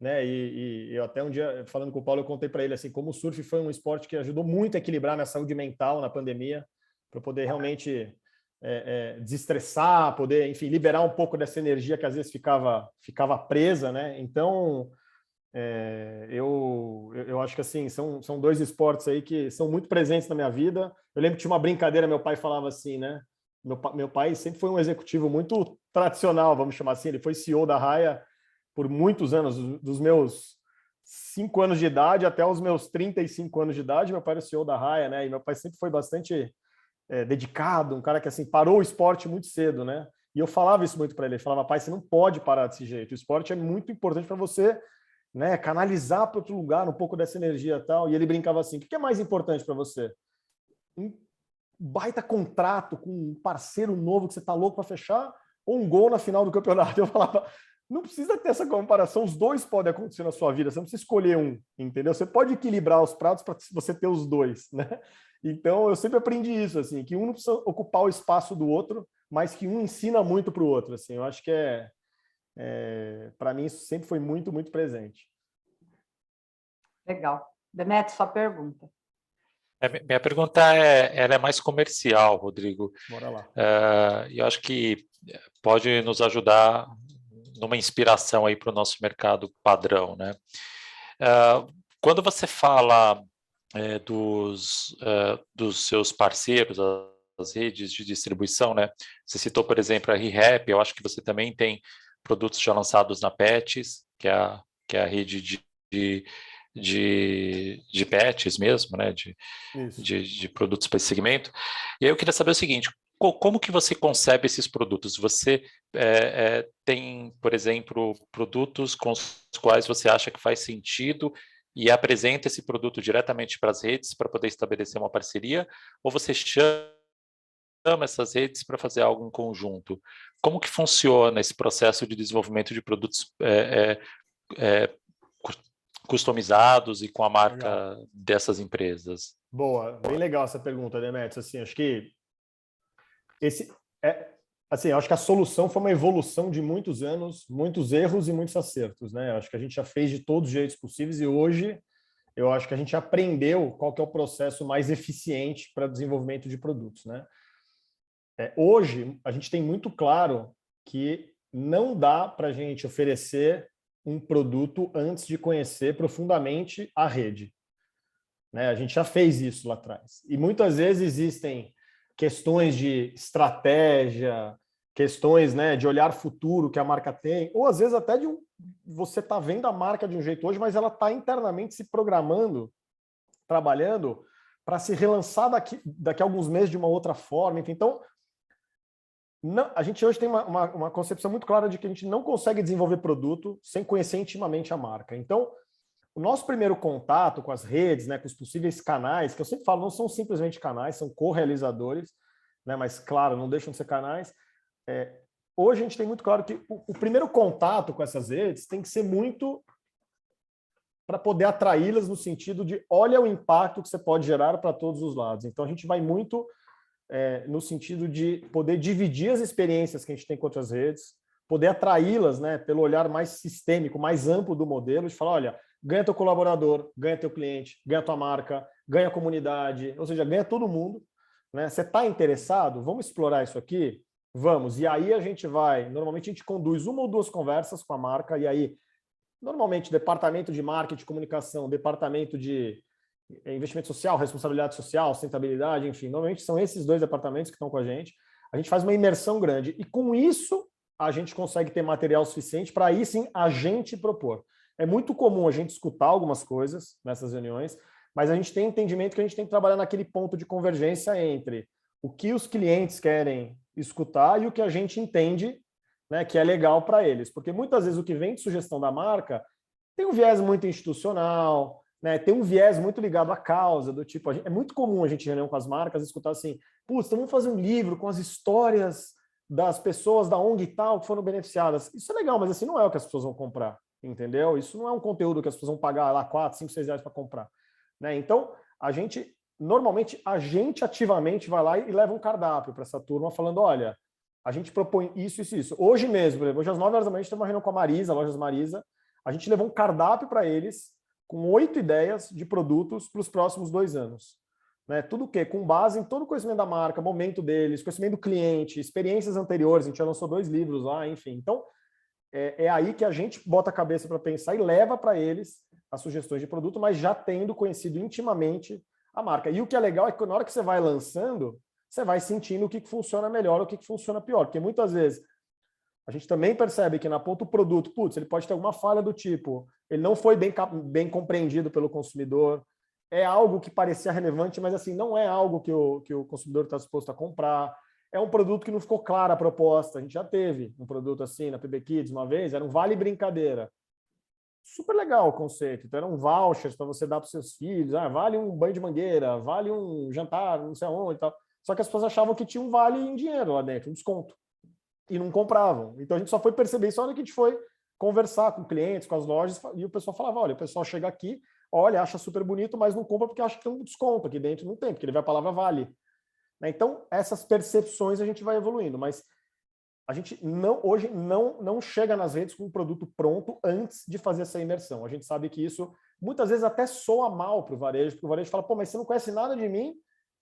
né? E eu até um dia, falando com o Paulo, eu contei para ele assim, como o surf foi um esporte que ajudou muito a equilibrar minha saúde mental na pandemia, para poder realmente desestressar, poder, enfim, liberar um pouco dessa energia que às vezes ficava presa, né? Então, eu acho que assim, são dois esportes aí que são muito presentes na minha vida. Eu lembro que tinha uma brincadeira, meu pai falava assim, né? Meu pai sempre foi um executivo muito tradicional, vamos chamar assim, ele foi CEO da Raia por muitos anos, dos meus 5 anos de idade até os meus 35 anos de idade, meu pai era CEO da Raia, né? E meu pai sempre foi bastante dedicado, um cara que assim parou o esporte muito cedo, né? E eu falava isso muito para ele. Ele falava, pai, você não pode parar desse jeito. O esporte é muito importante para você, né? Canalizar para outro lugar um pouco dessa energia e tal. E ele brincava assim: o que é mais importante para você? Um baita contrato com um parceiro novo que você tá louco para fechar, ou um gol na final do campeonato? Eu falava, não precisa ter essa comparação, os dois podem acontecer na sua vida, você não precisa escolher um, entendeu? Você pode equilibrar os pratos para você ter os dois, né? Então, eu sempre aprendi isso, assim, que um não precisa ocupar o espaço do outro, mas que um ensina muito para o outro, assim. Eu acho que para mim isso sempre foi muito, muito presente. Legal. Demetrio, sua pergunta. Minha pergunta ela é mais comercial, Rodrigo. Bora lá. E eu acho que pode nos ajudar numa inspiração aí para o nosso mercado padrão, né? Quando você fala dos seus parceiros, as redes de distribuição, né? Você citou, por exemplo, a ReHap, eu acho que você também tem produtos já lançados na Pets, que é a rede de pets mesmo, né? De produtos para esse segmento. E aí eu queria saber o seguinte: como que você concebe esses produtos? Você tem, por exemplo, produtos com os quais você acha que faz sentido e apresenta esse produto diretamente para as redes para poder estabelecer uma parceria, ou você chama essas redes para fazer algo em conjunto? Como que funciona esse processo de desenvolvimento de produtos customizados e com a marca dessas empresas? Boa, bem legal essa pergunta, Demetrio. Assim, acho que acho que a solução foi uma evolução de muitos anos, muitos erros e muitos acertos, né? Acho que a gente já fez de todos os jeitos possíveis e hoje eu acho que a gente aprendeu qual que é o processo mais eficiente para desenvolvimento de produtos, né? Hoje a gente tem muito claro que não dá para a gente oferecer um produto antes de conhecer profundamente a rede, né? A gente já fez isso lá atrás. E muitas vezes existem questões de estratégia, questões, né, de olhar futuro que a marca tem, ou às vezes até você está vendo a marca de um jeito hoje, mas ela está internamente se programando, trabalhando para se relançar daqui a alguns meses de uma outra forma. Então, a gente hoje tem uma concepção muito clara de que a gente não consegue desenvolver produto sem conhecer intimamente a marca. Então, o nosso primeiro contato com as redes, né, com os possíveis canais, que eu sempre falo, não são simplesmente canais, são co-realizadores, né, mas, claro, não deixam de ser canais. Hoje a gente tem muito claro que o primeiro contato com essas redes tem que ser muito para poder atraí-las no sentido de olha o impacto que você pode gerar para todos os lados. Então, a gente vai muito no sentido de poder dividir as experiências que a gente tem com outras redes, poder atraí-las, né, pelo olhar mais sistêmico, mais amplo do modelo, de falar, olha, ganha teu colaborador, ganha teu cliente, ganha tua marca, ganha a comunidade, ou seja, ganha todo mundo, né? Você está interessado? Vamos explorar isso aqui? Vamos. E aí a gente normalmente a gente conduz uma ou duas conversas com a marca, e aí, normalmente, departamento de marketing, comunicação, departamento de investimento social, responsabilidade social, sustentabilidade, enfim, normalmente são esses dois departamentos que estão com a gente faz uma imersão grande, e com isso a gente consegue ter material suficiente para aí sim a gente propor. É muito comum a gente escutar algumas coisas nessas reuniões, mas a gente tem entendimento que a gente tem que trabalhar naquele ponto de convergência entre o que os clientes querem escutar e o que a gente entende, né, que é legal para eles. Porque muitas vezes o que vem de sugestão da marca tem um viés muito institucional, né, tem um viés muito ligado à causa, do tipo, é muito comum a gente reunião com as marcas escutar assim, putz, então vamos fazer um livro com as histórias das pessoas da ONG e tal que foram beneficiadas. Isso é legal, mas assim não é o que as pessoas vão comprar, entendeu? Isso não é um conteúdo que as pessoas vão pagar lá 4, 5, 6 reais para comprar. Né? Então, normalmente, a gente ativamente vai lá e leva um cardápio para essa turma falando, olha, a gente propõe isso, isso, isso. Hoje mesmo, por exemplo, hoje às 9 horas da manhã, a gente tem uma reunião com a Marisa, Lojas Marisa, a gente levou um cardápio para eles com 8 ideias de produtos para os próximos 2 anos. Né? Tudo o quê? Com base em todo o conhecimento da marca, momento deles, conhecimento do cliente, experiências anteriores, a gente já lançou 2 livros lá, enfim. Então, é aí que a gente bota a cabeça para pensar e leva para eles as sugestões de produto, mas já tendo conhecido intimamente a marca. E o que é legal é que na hora que você vai lançando, você vai sentindo o que funciona melhor, o que funciona pior. Porque muitas vezes a gente também percebe que na ponta o produto, putz, ele pode ter alguma falha do tipo, ele não foi bem compreendido pelo consumidor, é algo que parecia relevante, mas assim, não é algo que o consumidor está disposto a comprar. É um produto que não ficou clara a proposta. A gente já teve um produto assim na PB Kids uma vez, era um vale brincadeira. Super legal o conceito. Então, eram vouchers para você dar para os seus filhos. Vale um banho de mangueira, vale um jantar, não sei aonde e tal. Só que as pessoas achavam que tinha um vale em dinheiro lá dentro, um desconto. E não compravam. Então, a gente só foi perceber isso na hora que a gente foi conversar com clientes, com as lojas, e o pessoal falava, olha, o pessoal chega aqui, olha, acha super bonito, mas não compra porque acha que tem um desconto. Aqui dentro não tem, porque ele vê a palavra vale. Então, essas percepções a gente vai evoluindo, mas a gente hoje não chega nas redes com um produto pronto antes de fazer essa imersão. A gente sabe que isso muitas vezes até soa mal para o varejo, porque o varejo fala, pô, mas você não conhece nada de mim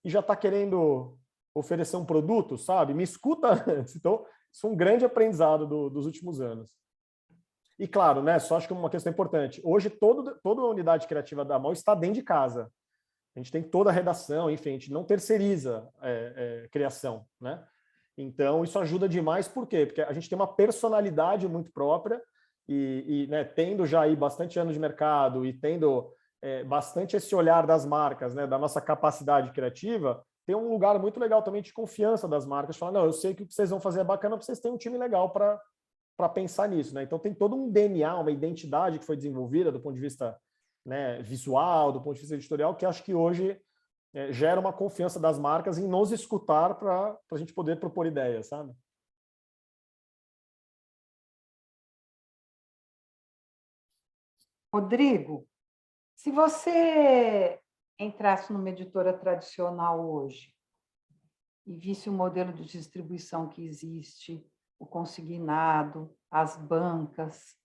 e já está querendo oferecer um produto, sabe? Me escuta antes. Então, isso é um grande aprendizado dos últimos anos. E claro, né, só acho que uma questão importante. Hoje, toda a unidade criativa da Mall está dentro de casa. A gente tem toda a redação, enfim, a gente não terceiriza criação, né? Então, isso ajuda demais, por quê? Porque a gente tem uma personalidade muito própria e né, tendo já aí bastante anos de mercado e tendo bastante esse olhar das marcas, né, da nossa capacidade criativa, tem um lugar muito legal também de confiança das marcas, falar, não, eu sei que o que vocês vão fazer é bacana, porque vocês têm um time legal para pensar nisso, né? Então, tem todo um DNA, uma identidade que foi desenvolvida do ponto de vista, né, visual, do ponto de vista editorial, que acho que hoje gera uma confiança das marcas em nos escutar para a gente poder propor ideias, sabe? Rodrigo, se você entrasse numa editora tradicional hoje e visse o modelo de distribuição que existe, o consignado, as bancas,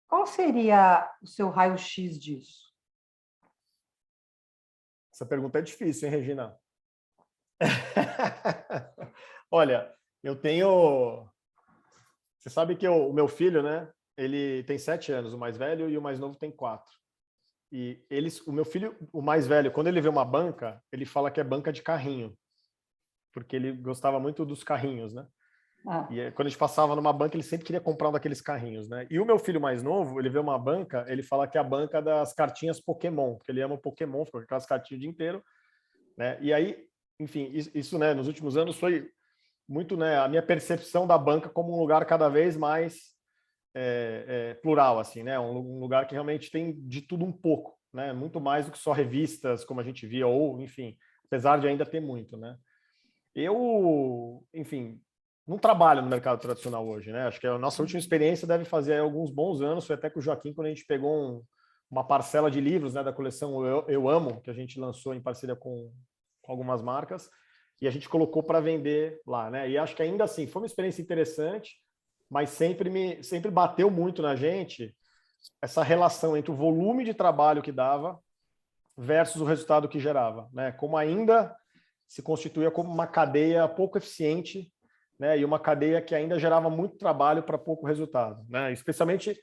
qual seria o seu raio-x disso? Essa pergunta é difícil, hein, Regina? Olha, eu tenho... Você sabe que o meu filho, né? Ele tem 7 anos, o mais velho, e o mais novo tem 4. E o meu filho, o mais velho, quando ele vê uma banca, ele fala que é banca de carrinho. Porque ele gostava muito dos carrinhos, né? E quando a gente passava numa banca, ele sempre queria comprar um daqueles carrinhos, né? E o meu filho mais novo, ele vê uma banca, ele fala que é a banca das cartinhas Pokémon, porque ele ama Pokémon, ficou com aquelas cartinhas o dia inteiro, né? E aí, enfim, isso, né, nos últimos anos foi muito, né, a minha percepção da banca como um lugar cada vez mais plural, assim, né? Um lugar que realmente tem de tudo um pouco, né? Muito mais do que só revistas, como a gente via, ou, enfim, apesar de ainda ter muito, né? Eu, enfim, não trabalho no mercado tradicional hoje, né? Acho que a nossa última experiência deve fazer alguns bons anos, foi até com o Joaquim, quando a gente pegou uma parcela de livros, né, da coleção Eu Amo, que a gente lançou em parceria com algumas marcas, e a gente colocou para vender lá, né? E acho que ainda assim, foi uma experiência interessante, mas sempre bateu muito na gente essa relação entre o volume de trabalho que dava versus o resultado que gerava, né? Como ainda se constituía como uma cadeia pouco eficiente, né? E uma cadeia que ainda gerava muito trabalho para pouco resultado, né? Especialmente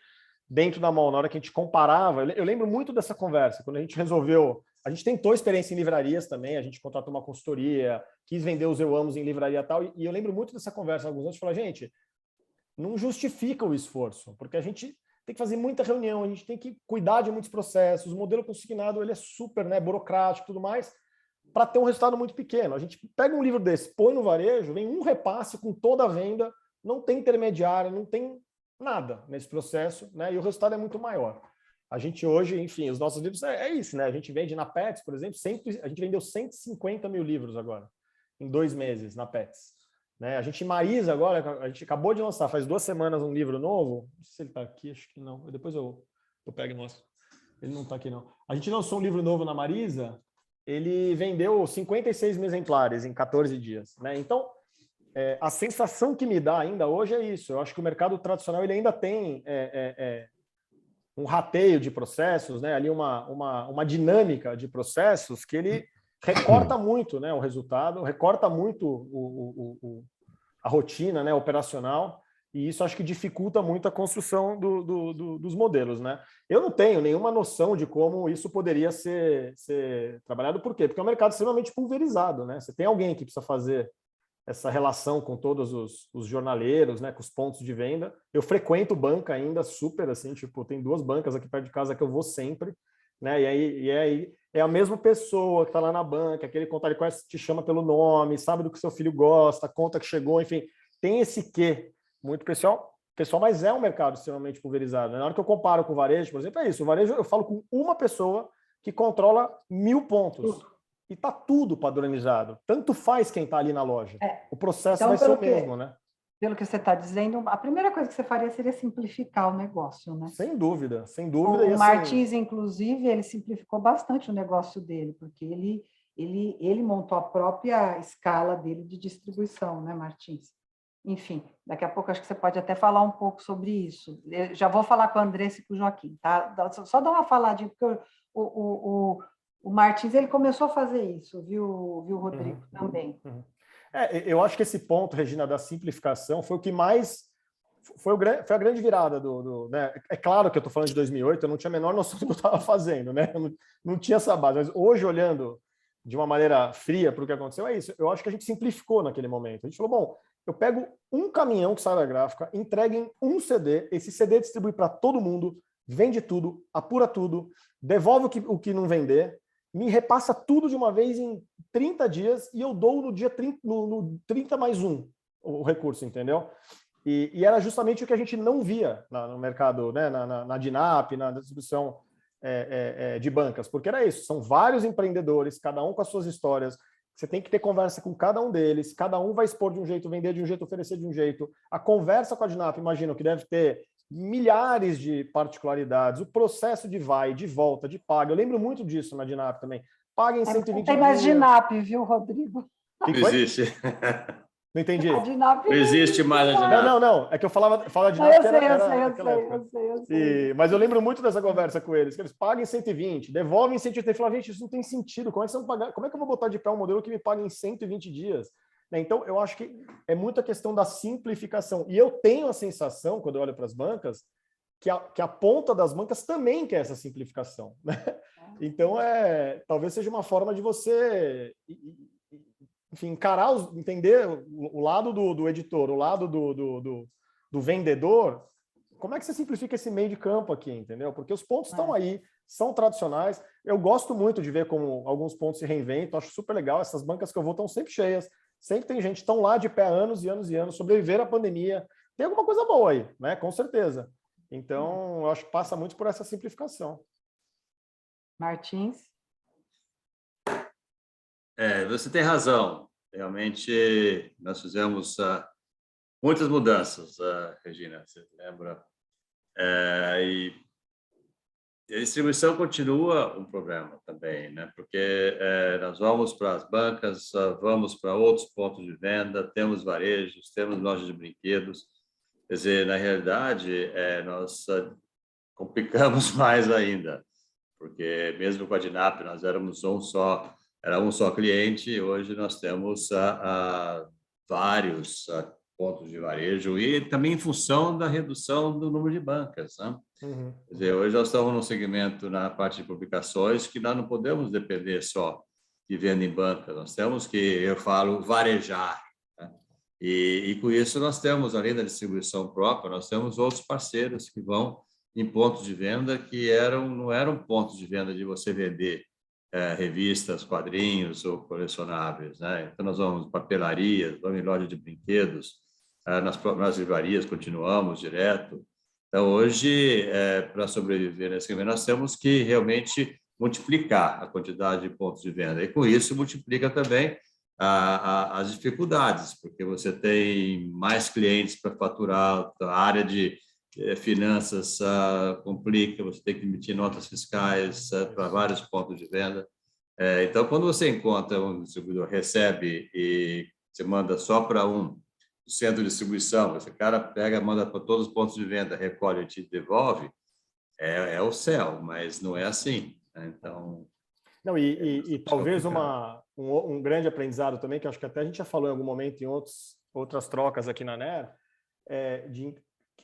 dentro da mão, na hora que a gente comparava, eu lembro muito dessa conversa, quando a gente resolveu, a gente tentou experiência em livrarias também, a gente contratou uma consultoria, quis vender os Eu Amos em livraria e tal, e eu lembro muito dessa conversa alguns anos, falar, gente, não justifica o esforço, porque a gente tem que fazer muita reunião, a gente tem que cuidar de muitos processos, o modelo consignado ele é super, né, burocrático e tudo mais, para ter um resultado muito pequeno. A gente pega um livro desse, põe no varejo, vem um repasse com toda a venda, não tem intermediário, não tem nada nesse processo, né, e o resultado é muito maior. A gente hoje, enfim, os nossos livros é isso, né? A gente vende na Pets, por exemplo, a gente vendeu 150 mil livros agora, em 2 meses, na Pets. Né? A gente em Marisa agora, a gente acabou de lançar, faz 2 semanas, um livro novo. Não sei se ele está aqui, acho que não. Depois eu pego e mostro. Ele não está aqui, não. A gente lançou um livro novo na Marisa, ele vendeu 56 mil exemplares em 14 dias. Né? Então, a sensação que me dá ainda hoje é isso. Eu acho que o mercado tradicional ele ainda tem um rateio de processos, né? Ali uma dinâmica de processos que ele recorta muito, né, o resultado, recorta muito a rotina, né, operacional, e isso acho que dificulta muito a construção dos modelos. Né? Eu não tenho nenhuma noção de como isso poderia ser trabalhado. Por quê? Porque é um mercado extremamente pulverizado. Né? Você tem alguém que precisa fazer essa relação com todos os jornaleiros, né, com os pontos de venda. Eu frequento banca ainda super, assim, tipo, tem 2 bancas aqui perto de casa que eu vou sempre, né, e aí é a mesma pessoa que está lá na banca, aquele contato, ele te chama pelo nome, sabe do que seu filho gosta, conta que chegou, enfim, tem esse quê muito pessoal, mas é um mercado extremamente pulverizado. Né? Na hora que eu comparo com o varejo, por exemplo, é isso, o varejo eu falo com uma pessoa que controla 1000 pontos. E está tudo padronizado. Tanto faz quem está ali na loja. O processo vai ser o mesmo, né? Pelo que você está dizendo, a primeira coisa que você faria seria simplificar o negócio, né? Sem dúvida, sem dúvida. O Martins, inclusive, ele simplificou bastante o negócio dele, porque ele montou a própria escala dele de distribuição, né, Martins? Enfim, daqui a pouco acho que você pode até falar um pouco sobre isso. Eu já vou falar com a Andressa e com o Joaquim, tá? Só dar uma faladinha, porque o Martins ele começou a fazer isso, viu, Rodrigo, também. Eu acho que esse ponto, Regina, da simplificação foi o que mais... Foi a grande virada né? É claro que eu estou falando de 2008, eu não tinha a menor noção do que eu estava fazendo, né? Eu não tinha essa base, mas hoje, olhando de uma maneira fria para o que aconteceu, é isso. Eu acho que a gente simplificou naquele momento. A gente falou, bom, eu pego um caminhão que sai da gráfica, entrega em um CD, esse CD distribui para todo mundo, vende tudo, apura tudo, devolve o que não vender, me repassa tudo de uma vez em 30 dias e eu dou no dia 30, no 30 mais 1 o recurso, entendeu? E era justamente o que a gente não via no mercado, né? na DINAP, na distribuição de bancas, porque era isso, são vários empreendedores, cada um com as suas histórias, você tem que ter conversa com cada um deles, cada um vai expor de um jeito, vender de um jeito, oferecer de um jeito. A conversa com a DINAP, imagino que deve ter milhares de particularidades, o processo de vai, de volta, de paga. Eu lembro muito disso na DINAP também. Paga em 120 dias. Não tem mais DINAP, viu, Rodrigo? Não existe. Não entendi. A DINAP não existe mais a DINAP. Não. É que eu falo a DINAP eu sei. Mas eu lembro muito dessa conversa com eles, que eles pagam em 120, devolvem em 180. Eu falo, gente, isso não tem sentido. Como é que eu vou botar de pé um modelo que me paga em 120 dias? Então, eu acho que é muito a questão da simplificação. E eu tenho a sensação, quando eu olho para as bancas, que a ponta das bancas também quer essa simplificação. Né? Então, talvez seja uma forma de você, enfim, entender o lado do editor, o lado do vendedor. Como é que você simplifica esse meio de campo aqui, entendeu? Porque os pontos estão aí, são tradicionais. Eu gosto muito de ver como alguns pontos se reinventam, acho super legal. Essas bancas que eu vou estão sempre cheias. Sempre tem gente que estão lá de pé anos e anos e anos, sobreviveram à pandemia. Tem alguma coisa boa aí, né? Com certeza. Então, eu acho que passa muito por essa simplificação. Martins? Você tem razão. Realmente, nós fizemos muitas mudanças, Regina, você lembra? E a distribuição continua um problema também, né? Porque nós vamos para as bancas, vamos para outros pontos de venda, temos varejos, temos lojas de brinquedos. Quer dizer, na realidade, nós complicamos mais ainda, porque mesmo com a DINAP nós éramos um só cliente, hoje nós temos vários pontos de varejo e também em função da redução do número de bancas, né? Quer dizer, hoje nós estamos num segmento na parte de publicações que nós não podemos depender só de venda em banca, nós temos que, eu falo, varejar. Né? E com isso nós temos, além da distribuição própria, nós temos outros parceiros que vão em pontos de venda que não eram pontos de venda de você vender revistas, quadrinhos ou colecionáveis, né? Então, nós vamos em papelarias, vamos em loja de brinquedos, nas livrarias continuamos direto. Então, hoje, para sobreviver nesse caminho, nós temos que realmente multiplicar a quantidade de pontos de venda. E, com isso, multiplica também as dificuldades, porque você tem mais clientes para faturar, a área de finanças complica, você tem que emitir notas fiscais para vários pontos de venda. Então, quando você encontra um distribuidor, recebe e você manda só para um centro de distribuição, esse cara pega, manda para todos os pontos de venda, recolhe e te devolve, é o céu, mas não é assim, né? Então... Não, e talvez um grande aprendizado também, que acho que até a gente já falou em algum momento em outras trocas aqui na NER,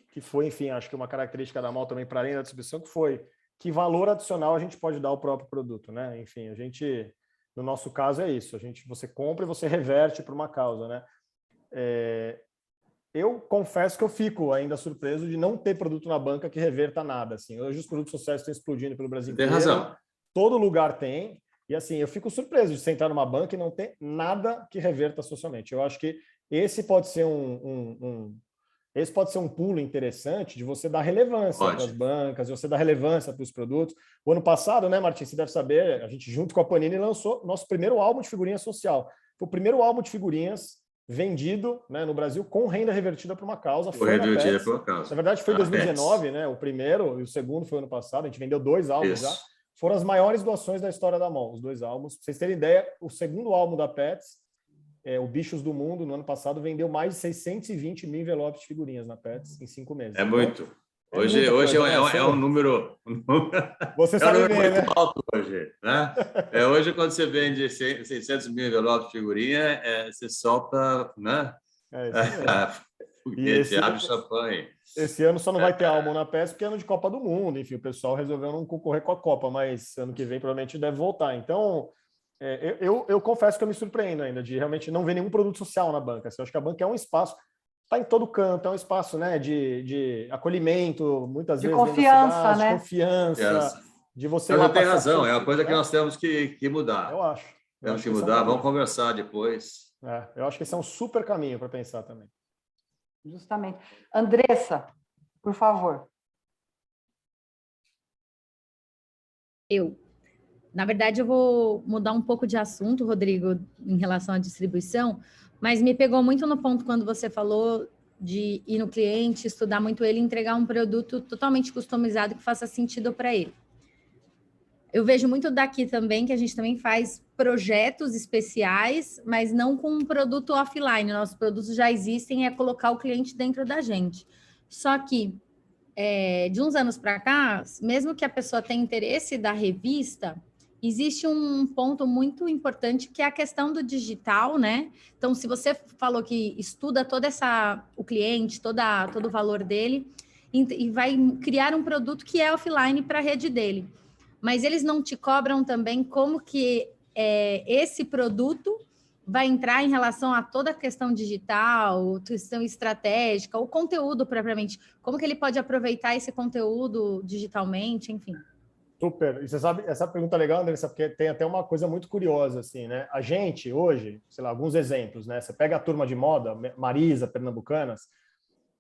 que foi, enfim, acho que uma característica da MOL também para além da distribuição, que foi que valor adicional a gente pode dar ao próprio produto, né? Enfim, no nosso caso é isso, você compra e você reverte para uma causa, né? Eu confesso que eu fico ainda surpreso de não ter produto na banca que reverta nada, assim. Hoje os produtos sociais estão explodindo pelo Brasil inteiro. Tem razão. Todo lugar tem, e assim, eu fico surpreso de você entrar numa banca e não ter nada que reverta socialmente. Eu acho que esse pode ser esse pode ser um pulo interessante de você dar relevância para as bancas, de você dar relevância para os produtos. O ano passado, né, Martim, você deve saber, a gente junto com a Panini lançou nosso primeiro álbum de figurinha social. Foi o primeiro álbum de figurinhas vendido, né, no Brasil com renda revertida para uma causa. Foi revertida para uma causa. Na verdade, foi em 2019, né? O primeiro e o segundo foi ano passado. A gente vendeu 2 álbuns já. Foram as maiores doações da história da MOL, os 2 álbuns. Para vocês terem ideia, o segundo álbum da Pets, o Bichos do Mundo, no ano passado, vendeu mais de 620 mil envelopes de figurinhas na Pets em 5 meses. É muito. Hoje é um número... Você sabe um número ver, muito né? alto hoje, né? Hoje, quando você vende 600 mil envelopes de figurinha, você solta, né? Foguete, abre champanhe. Esse ano só não vai ter álbum na Pets porque é ano de Copa do Mundo. Enfim, o pessoal resolveu não concorrer com a Copa, mas ano que vem provavelmente deve voltar. Então, eu confesso que eu me surpreendo ainda de realmente não ver nenhum produto social na banca. Eu acho que a banca é um espaço, está em todo canto, é um espaço, né, de acolhimento, muitas vezes confiança, cidade, né? De confiança, de você... Mas tem razão, é uma coisa que nós temos que mudar. Eu acho. Temos que mudar, vamos conversar depois. Eu acho que esse é um super caminho para pensar também. Justamente. Andressa, por favor. Na verdade, eu vou mudar um pouco de assunto, Rodrigo, em relação à distribuição, mas me pegou muito no ponto quando você falou de ir no cliente, estudar muito ele e entregar um produto totalmente customizado que faça sentido para ele. Eu vejo muito daqui também, que a gente também faz projetos especiais, mas não com um produto offline. Nossos produtos já existem, é colocar o cliente dentro da gente. Só que, de uns anos para cá, mesmo que a pessoa tenha interesse da revista, existe um ponto muito importante que é a questão do digital, né? Então, se você falou que estuda o cliente, todo o valor dele, e vai criar um produto que é offline para a rede dele. Mas eles não te cobram também como que esse produto vai entrar em relação a toda a questão digital, questão estratégica, o conteúdo propriamente. Como que ele pode aproveitar esse conteúdo digitalmente, enfim. Super. E você sabe, essa pergunta é legal, Andressa, porque tem até uma coisa muito curiosa, assim, né? A gente, hoje, sei lá, alguns exemplos, né? Você pega a turma de moda, Marisa, Pernambucanas,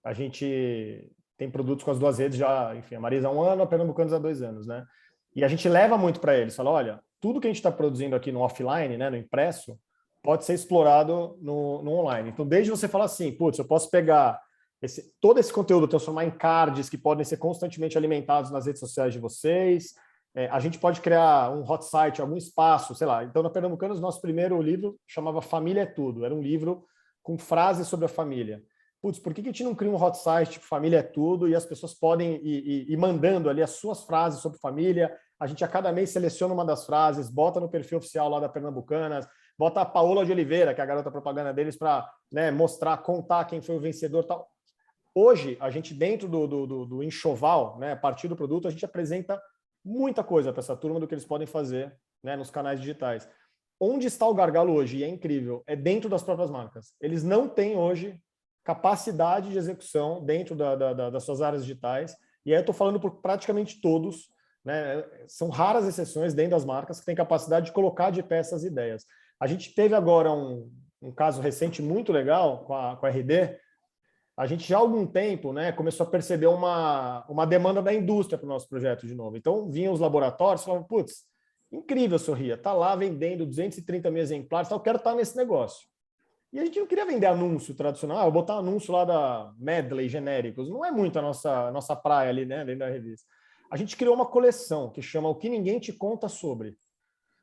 a gente tem produtos com as 2 redes já, enfim, a Marisa há 1 ano, a Pernambucanas há 2 anos, né? E a gente leva muito para eles, fala, olha, tudo que a gente está produzindo aqui no offline, né, no impresso, pode ser explorado no online. Então, desde você falar assim, putz, eu posso pegar todo esse conteúdo, transformar em cards que podem ser constantemente alimentados nas redes sociais de vocês, a gente pode criar um hot site, algum espaço, sei lá. Então, na Pernambucanas, nosso primeiro livro chamava Família é Tudo, era um livro com frases sobre a família. Putz, por que a gente não cria um hot site tipo Família é Tudo e as pessoas podem ir mandando ali as suas frases sobre família? A gente a cada mês seleciona uma das frases, bota no perfil oficial lá da Pernambucanas, bota a Paola de Oliveira, que é a garota propaganda deles, para, né, mostrar, contar quem foi o vencedor e tal. Hoje, a gente dentro do enxoval, né, a partir do produto, a gente apresenta muita coisa para essa turma do que eles podem fazer, né, nos canais digitais. Onde está o gargalo hoje, e é incrível, é dentro das próprias marcas. Eles não têm hoje capacidade de execução dentro das suas áreas digitais E aí eu estou falando por praticamente todos, né? São raras exceções dentro das marcas que têm capacidade de colocar de pé essas ideias. A gente teve agora um caso recente muito legal com a RD. A gente já há algum tempo, né, começou a perceber uma demanda da indústria para o nosso projeto de novo. Então, vinham os laboratórios e falavam, putz, incrível, Sorria, está lá vendendo 230 mil exemplares, eu quero estar nesse negócio. E a gente não queria vender anúncio tradicional, vou botar anúncio lá da Medley genéricos, não é muito a nossa praia ali, né, dentro da revista. A gente criou uma coleção que chama O Que Ninguém Te Conta Sobre.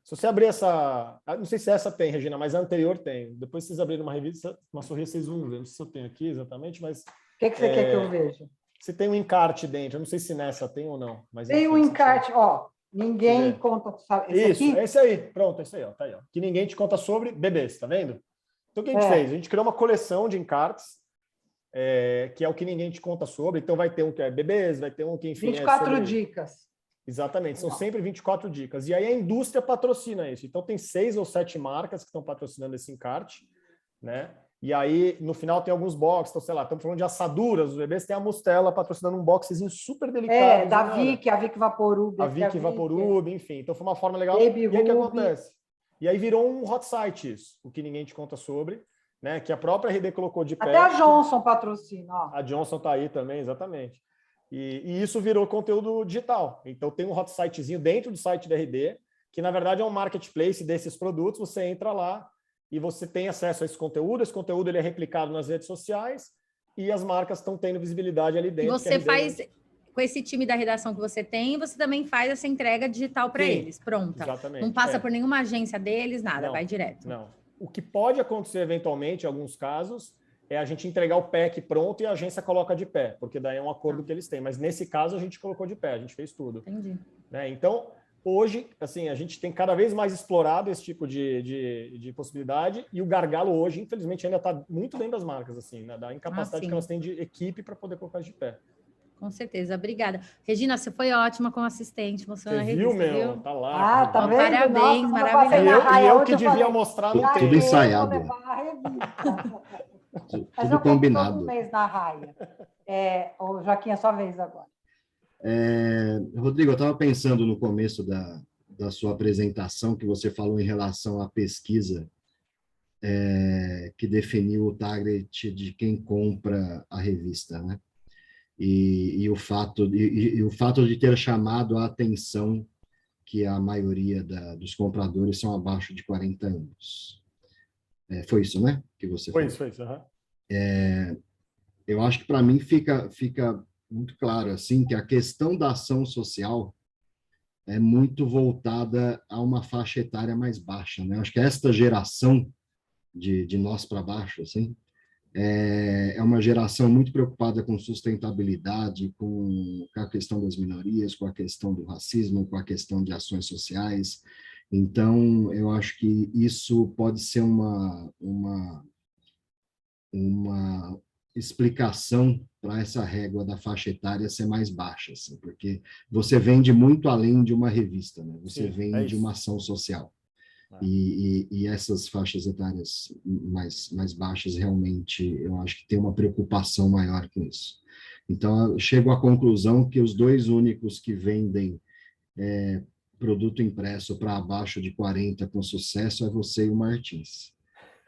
Se você abrir essa... Não sei se essa tem, Regina, mas a anterior tem. Depois vocês abrirem uma revista, uma Sorria, vocês vão ver. Não sei se eu tenho aqui exatamente, mas... O que você quer que eu veja? Você tem um encarte dentro. Eu não sei se nessa tem ou não. Mas, tem um encarte, ó. Ninguém conta... Esse isso, aqui? Esse aí. Pronto, esse aí, ó. Tá aí, ó. Que ninguém te conta sobre bebês, tá vendo? Então, o que a gente fez? A gente criou uma coleção de encartes, que é o que ninguém te conta sobre. Então, vai ter um que é bebês, vai ter um que, enfim... 24 dicas. Exatamente, são sempre 24 dicas. E aí a indústria patrocina isso. Então tem 6 ou 7 marcas que estão patrocinando esse encarte, né? E aí no final tem alguns boxes, então, sei lá, estamos falando de assaduras, os bebês tem a Mustela patrocinando um boxezinho super delicado. Da Vic, a Vic Vaporub. A Vic Vaporub, enfim. Então foi uma forma legal. Baby e aí o que acontece? E aí virou um hot site isso, o que ninguém te conta sobre, né? Que a própria RD colocou de pé. Até a Johnson patrocina, ó. A Johnson tá aí também, exatamente. E isso virou conteúdo digital. Então, tem um hot sitezinho dentro do site da RD, que, na verdade, é um marketplace desses produtos. Você entra lá e você tem acesso a esse conteúdo. Esse conteúdo ele é replicado nas redes sociais e as marcas estão tendo visibilidade ali dentro. Você faz, com esse time da redação que você tem, você também faz essa entrega digital para eles. Pronta. Exatamente. Não passa por nenhuma agência deles, nada. Não, vai direto. Não. O que pode acontecer, eventualmente, em alguns casos... é a gente entregar o pack pronto e a agência coloca de pé, porque daí é um acordo que eles têm. Mas nesse caso a gente colocou de pé, a gente fez tudo. Entendi. Né? Então, hoje, assim, a gente tem cada vez mais explorado esse tipo de possibilidade e o gargalo hoje, infelizmente, ainda está muito dentro das marcas, assim, né? Da incapacidade que elas têm de equipe para poder colocar de pé. Com certeza, obrigada. Regina, você foi ótima como assistente, mostrando a revista, viu, meu? Viu? Tá lá. Ah, tá vendo? Parabéns, Nossa, maravilhoso. E eu que devia mostrar no Tudo tempo. ensaiado. Mas tudo eu combinado. todo mês na raia. O Joaquim, é sua vez agora. Rodrigo, eu estava pensando no começo da sua apresentação, que você falou em relação à pesquisa que definiu o target de quem compra a revista, né? E o fato de ter chamado a atenção que a maioria dos compradores são abaixo de 40 anos. Foi isso, né? Que você falou. Foi isso. Uhum. Eu acho que para mim fica muito claro assim que a questão da ação social é muito voltada a uma faixa etária mais baixa, né? Eu acho que esta geração de nós para baixo, assim, é uma geração muito preocupada com sustentabilidade, com a questão das minorias, com a questão do racismo, com a questão de ações sociais. Então, eu acho que isso pode ser uma explicação para essa régua da faixa etária ser mais baixa, assim, porque você vende muito além de uma revista, né? Você vende uma ação social. E essas faixas etárias mais baixas, realmente, eu acho que tem uma preocupação maior com isso. Então, eu chego à conclusão que os dois únicos que vendem produto impresso para abaixo de 40 com sucesso é você e o Martins.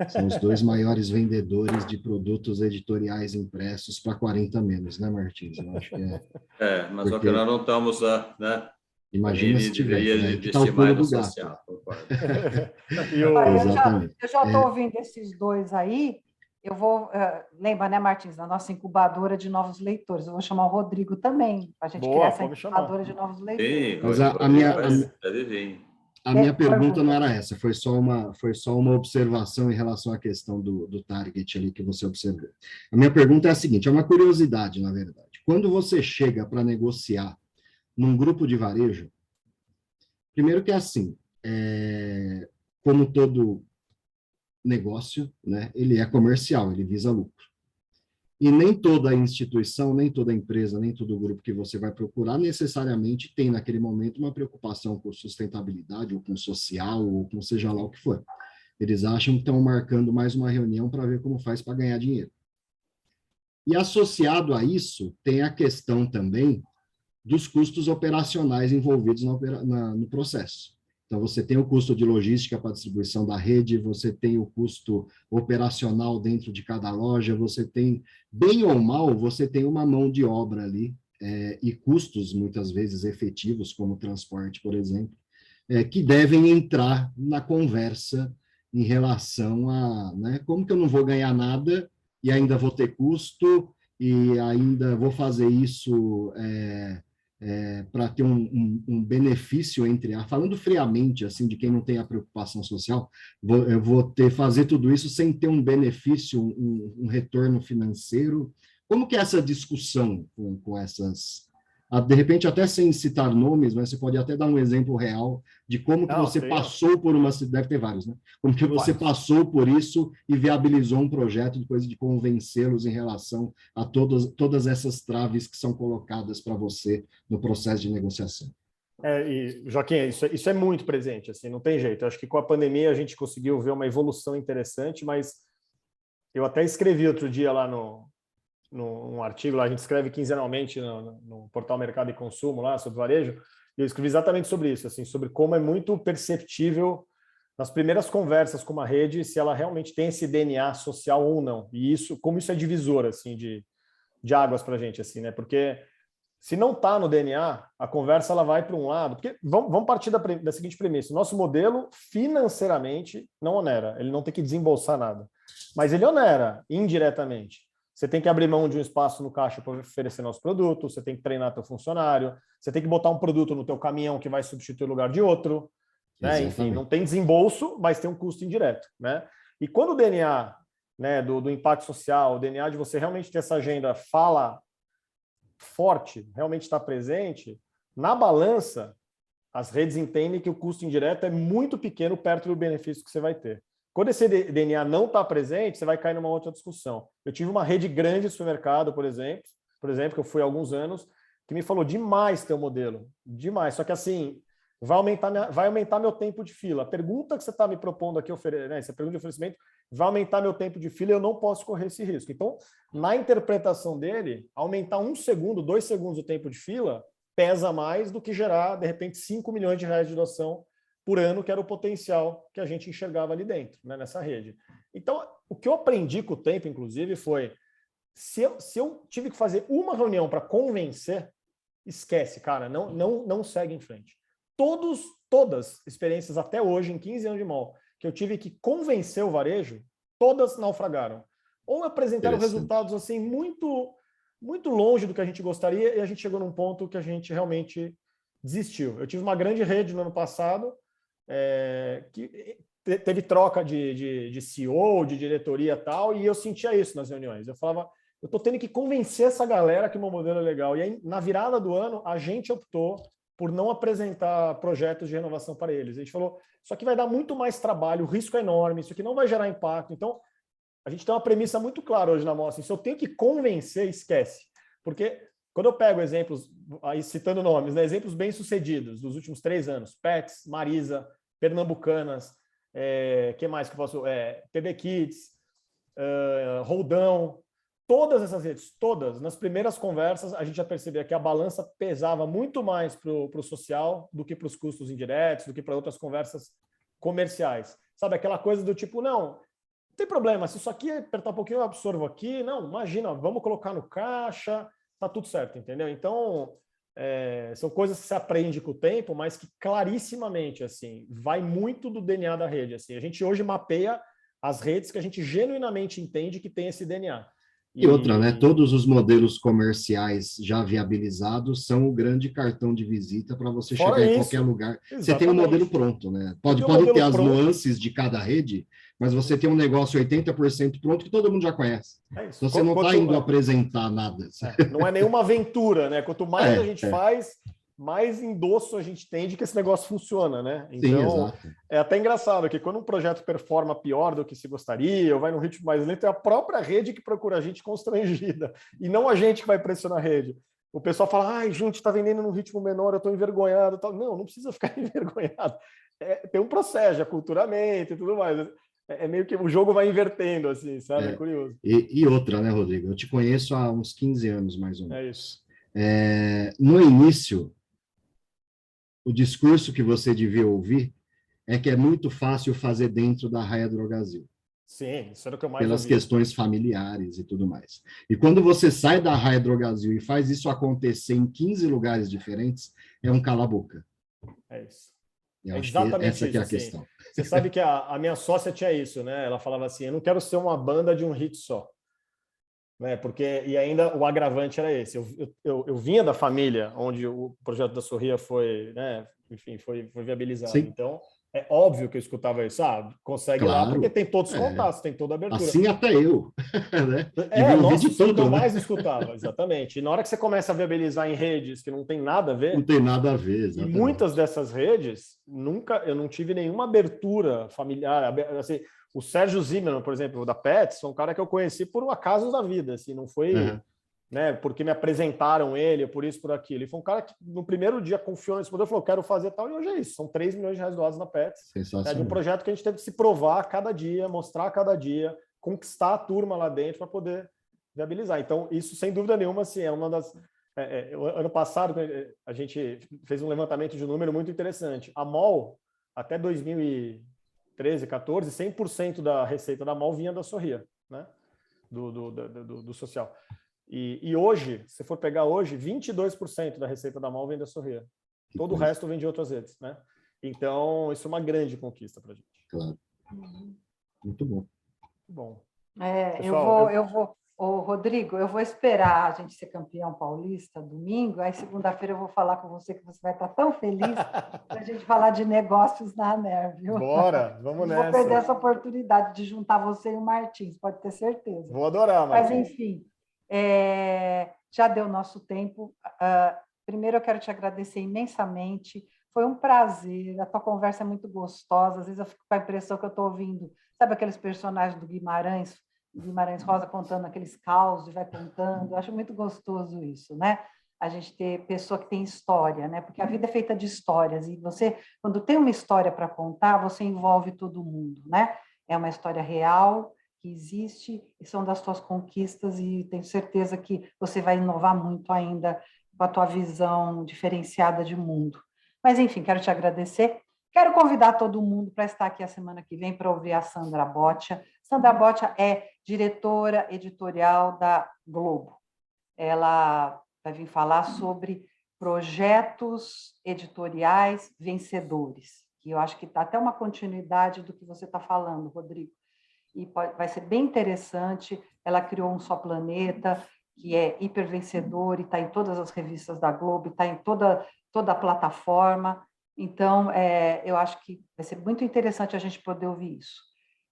São os dois maiores vendedores de produtos editoriais impressos para 40 menos, né, Martins? Eu acho que mas só que nós não estamos, né? Imagina se tivesse, né? Que tá o mais pulo do gato. social. Eu já estou ouvindo esses dois aí. Eu vou... lembra, né, Martins, da nossa incubadora de novos leitores. Eu vou chamar o Rodrigo também, para a gente criar essa incubadora de novos leitores. Sim, mas a minha pergunta não era essa, foi só uma observação em relação à questão do target ali que você observou. A minha pergunta é a seguinte, é uma curiosidade, na verdade. Quando você chega para negociar num grupo de varejo, primeiro que é assim, como todo negócio, né, ele é comercial, ele visa lucro. E nem toda instituição, nem toda empresa, nem todo grupo que você vai procurar necessariamente tem naquele momento uma preocupação com sustentabilidade, ou com social, ou com seja lá o que for. Eles acham que estão marcando mais uma reunião para ver como faz para ganhar dinheiro. E associado a isso, tem a questão também dos custos operacionais envolvidos no processo. Então, você tem o custo de logística para a distribuição da rede, você tem o custo operacional dentro de cada loja, você tem, bem ou mal, você tem uma mão de obra ali, e custos, muitas vezes, efetivos, como transporte, por exemplo, que devem entrar na conversa em relação a, né, como que eu não vou ganhar nada e ainda vou ter custo e ainda vou fazer isso para ter um benefício falando friamente, assim, de quem não tem a preocupação social, eu vou fazer tudo isso sem ter um benefício, um retorno financeiro. Como que é essa discussão com essas... De repente, até sem citar nomes, mas você pode até dar um exemplo real de como que você passou por uma... Deve ter vários, né? Como que você passou por isso e viabilizou um projeto depois de convencê-los em relação a todas essas traves que são colocadas para você no processo de negociação. E, Joaquim, isso é muito presente, assim, não tem jeito. Eu acho que com a pandemia a gente conseguiu ver uma evolução interessante, mas eu até escrevi outro dia lá num artigo, lá a gente escreve quinzenalmente no portal Mercado e Consumo, lá sobre varejo, e eu escrevi exatamente sobre isso, assim, sobre como é muito perceptível nas primeiras conversas com uma rede se ela realmente tem esse DNA social ou não, e como isso é divisor, assim, de águas para a gente, assim, né? Porque se não está no DNA, a conversa ela vai para um lado, porque vamos partir da seguinte premissa: o nosso modelo financeiramente não onera, ele não tem que desembolsar nada, mas ele onera indiretamente. Você tem que abrir mão de um espaço no caixa para oferecer nosso produto, você tem que treinar teu funcionário, você tem que botar um produto no teu caminhão que vai substituir o lugar de outro, né? Enfim, não tem desembolso, mas tem um custo indireto, né? E quando o DNA, né, do impacto social, o DNA de você realmente ter essa agenda fala forte, realmente está presente, na balança, as redes entendem que o custo indireto é muito pequeno perto do benefício que você vai ter. Quando esse DNA não está presente, você vai cair numa outra discussão. Eu tive uma rede grande de supermercado, por exemplo, que eu fui há alguns anos, que me falou demais teu modelo, demais. Só que assim, vai aumentar meu tempo de fila. A pergunta que você está me propondo aqui, né, essa pergunta de oferecimento, vai aumentar meu tempo de fila e eu não posso correr esse risco. Então, na interpretação dele, aumentar 1 segundo, 2 segundos o tempo de fila pesa mais do que gerar, de repente, 5 milhões de reais de doação por ano, que era o potencial que a gente enxergava ali dentro, né, nessa rede. Então, o que eu aprendi com o tempo, inclusive, foi se eu tive que fazer uma reunião para convencer, esquece, cara, não segue em frente. Todas experiências até hoje, em 15 anos de mall, que eu tive que convencer o varejo, todas naufragaram. Ou apresentaram resultados assim muito, muito longe do que a gente gostaria e a gente chegou num ponto que a gente realmente desistiu. Eu tive uma grande rede no ano passado, que teve troca de CEO, de diretoria e tal, e eu sentia isso nas reuniões. Eu falava, eu estou tendo que convencer essa galera que o meu modelo é legal. E aí, na virada do ano, a gente optou por não apresentar projetos de renovação para eles. A gente falou, isso aqui vai dar muito mais trabalho, o risco é enorme, isso aqui não vai gerar impacto. Então, a gente tem uma premissa muito clara hoje na mostra. Se eu tenho que convencer, esquece. Porque quando eu pego exemplos, aí citando nomes, né, exemplos bem-sucedidos dos últimos 3 anos, Pets, Marisa, Pernambucanas, que mais que eu posso? PB Kids, Roldão, todas essas redes, todas, nas primeiras conversas, a gente já percebia que a balança pesava muito mais para o social do que para os custos indiretos, do que para outras conversas comerciais. Sabe, aquela coisa do tipo, não tem problema, se isso aqui apertar um pouquinho, eu absorvo aqui. Não, imagina, vamos colocar no caixa, tá tudo certo, entendeu? Então, são coisas que se aprende com o tempo, mas que clarissimamente, assim, vai muito do DNA da rede. Assim. A gente hoje mapeia as redes que a gente genuinamente entende que tem esse DNA. E outra, né? Todos os modelos comerciais já viabilizados são o grande cartão de visita para você chegar em qualquer lugar. Exatamente. Você tem um modelo pronto, né? Pode ter as nuances de cada rede, mas você tem um negócio 80% pronto que todo mundo já conhece. Então você não está indo apresentar nada. Não é nenhuma aventura, né? Quanto mais a gente faz, mais endosso a gente tem de que esse negócio funciona, né? Então, sim, é até engraçado que quando um projeto performa pior do que se gostaria, ou vai num ritmo mais lento, é a própria rede que procura a gente constrangida, e não a gente que vai pressionar a rede. O pessoal fala, ai, gente, está vendendo num ritmo menor, eu estou envergonhado. Não precisa ficar envergonhado. Tem um processo de aculturamento e tudo mais. É meio que o jogo vai invertendo, assim, sabe? É curioso. E outra, né, Rodrigo? Eu te conheço há uns 15 anos, mais ou menos. É isso. No início, o discurso que você devia ouvir é que é muito fácil fazer dentro da Raia Drogasil. Sim, isso era o que eu mais Pelas ouvi. questões familiares e tudo mais. E quando você sai da Raia Drogasil e faz isso acontecer em 15 lugares diferentes, é um cala-boca. É isso. Eu É acho que exatamente essa isso, que é a assim. questão. Você sabe que a minha sócia tinha isso, né? Ela falava assim, eu não quero ser uma banda de um hit só. Né? Porque, e ainda o agravante era esse. Eu vinha da família onde o projeto da Sorria foi, né? Enfim, foi viabilizado. Sim. Então, é óbvio que eu escutava isso. Consegue ir lá Claro. porque tem todos os contatos, tem toda a abertura. Assim até eu. Né? Devia ouvir de Isso é o que tudo, eu né? mais escutava, exatamente. E na hora que você começa a viabilizar em redes que não tem nada a ver, Não tem nada a ver, e exatamente. muitas dessas redes, eu não tive nenhuma abertura familiar. Assim, o Sérgio Zimmermann, por exemplo, da Pets, foi um cara que eu conheci por um acaso da vida, assim, não foi né, porque me apresentaram ele, por isso, por aquilo. Ele foi um cara que no primeiro dia confiou nesse poder, falou, quero fazer tal, e hoje é isso. São 3 milhões de reais doados na Pets. É de um projeto que a gente teve que se provar a cada dia, mostrar a cada dia, conquistar a turma lá dentro para poder viabilizar. Então, isso, sem dúvida nenhuma, assim, é uma das... ano passado, a gente fez um levantamento de um número muito interessante. A MOL, até 2013, 14, 100% da receita da MOL vinha da Sorria, né? do social. E hoje, se for pegar hoje, 22% da receita da MOL vem da Sorria. Todo o resto vem de outras redes, né? Então, isso é uma grande conquista para a gente. Claro. Muito bom. Bom. Pessoal, eu vou... Ô, Rodrigo, eu vou esperar a gente ser campeão paulista domingo, aí segunda-feira eu vou falar com você que você vai estar tão feliz para a gente falar de negócios na ANER, viu? Bora, vamos nessa. Não vou perder essa oportunidade de juntar você e o Martins, pode ter certeza. Vou adorar, Martins. Mas, enfim, já deu nosso tempo. Primeiro, eu quero te agradecer imensamente. Foi um prazer, a tua conversa é muito gostosa. Às vezes eu fico com a impressão que eu estou ouvindo, sabe aqueles personagens do Guimarães Rosa contando aqueles causos e vai contando. Eu acho muito gostoso isso, né? A gente ter pessoa que tem história, né? Porque a vida é feita de histórias e você, quando tem uma história para contar, você envolve todo mundo, né? É uma história real que existe e são das tuas conquistas e tenho certeza que você vai inovar muito ainda com a tua visão diferenciada de mundo. Mas, enfim, quero te agradecer. Quero convidar todo mundo para estar aqui a semana que vem para ouvir a Sandra Boccia. Sandra Boccia é diretora editorial da Globo. Ela vai vir falar sobre projetos editoriais vencedores, que eu acho que está até uma continuidade do que você está falando, Rodrigo. E vai ser bem interessante. Ela criou um Só Planeta, que é hiper vencedor e está em todas as revistas da Globo, está em toda a plataforma. Então, eu acho que vai ser muito interessante a gente poder ouvir isso.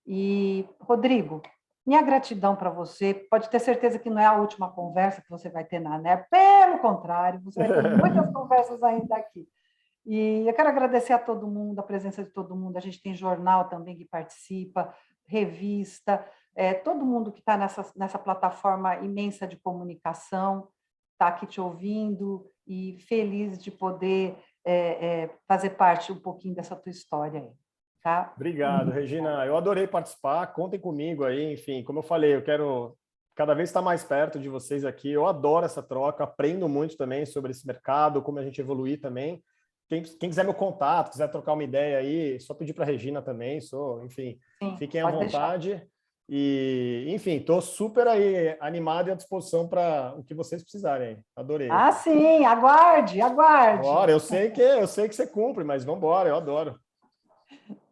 E, Rodrigo, minha gratidão para você. Pode ter certeza que não é a última conversa que você vai ter na ANER, pelo contrário, você vai ter muitas conversas ainda aqui. E eu quero agradecer a todo mundo, a presença de todo mundo. A gente tem jornal também que participa, revista, todo mundo que está nessa plataforma imensa de comunicação está aqui te ouvindo e feliz de poder fazer parte um pouquinho dessa tua história aí. Tá? Obrigado, Regina. Eu adorei participar. Contem comigo aí. Enfim, como eu falei, eu quero cada vez estar mais perto de vocês aqui. Eu adoro essa troca, aprendo muito também sobre esse mercado, como a gente evoluir também. Quem quiser meu contato, quiser trocar uma ideia aí, só pedir para a Regina também. Enfim, sim, fiquem à vontade. Deixar. E, enfim, estou super aí animado e à disposição para o que vocês precisarem. Adorei. Ah, sim, aguarde. Bora, eu sei que você cumpre, mas vamos embora, eu adoro.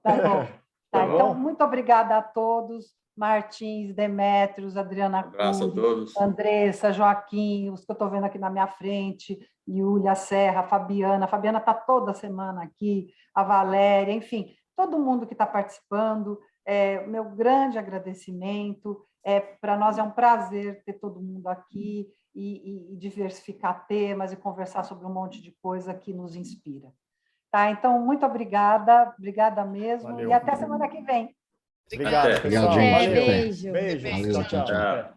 Tá bom. Tá, então, muito obrigada a todos. Martins, Demétrios, Adriana Cury, Andressa, Joaquim, os que eu estou vendo aqui na minha frente, Yúlia Serra, a Fabiana está toda semana aqui, a Valéria, enfim, todo mundo que está participando, meu grande agradecimento, para nós é um prazer ter todo mundo aqui e diversificar temas e conversar sobre um monte de coisa que nos inspira. Tá, então, muito obrigada mesmo, valeu. E até semana que vem. Obrigado, pessoal. Gente. Valeu. Beijo. Valeu, tchau.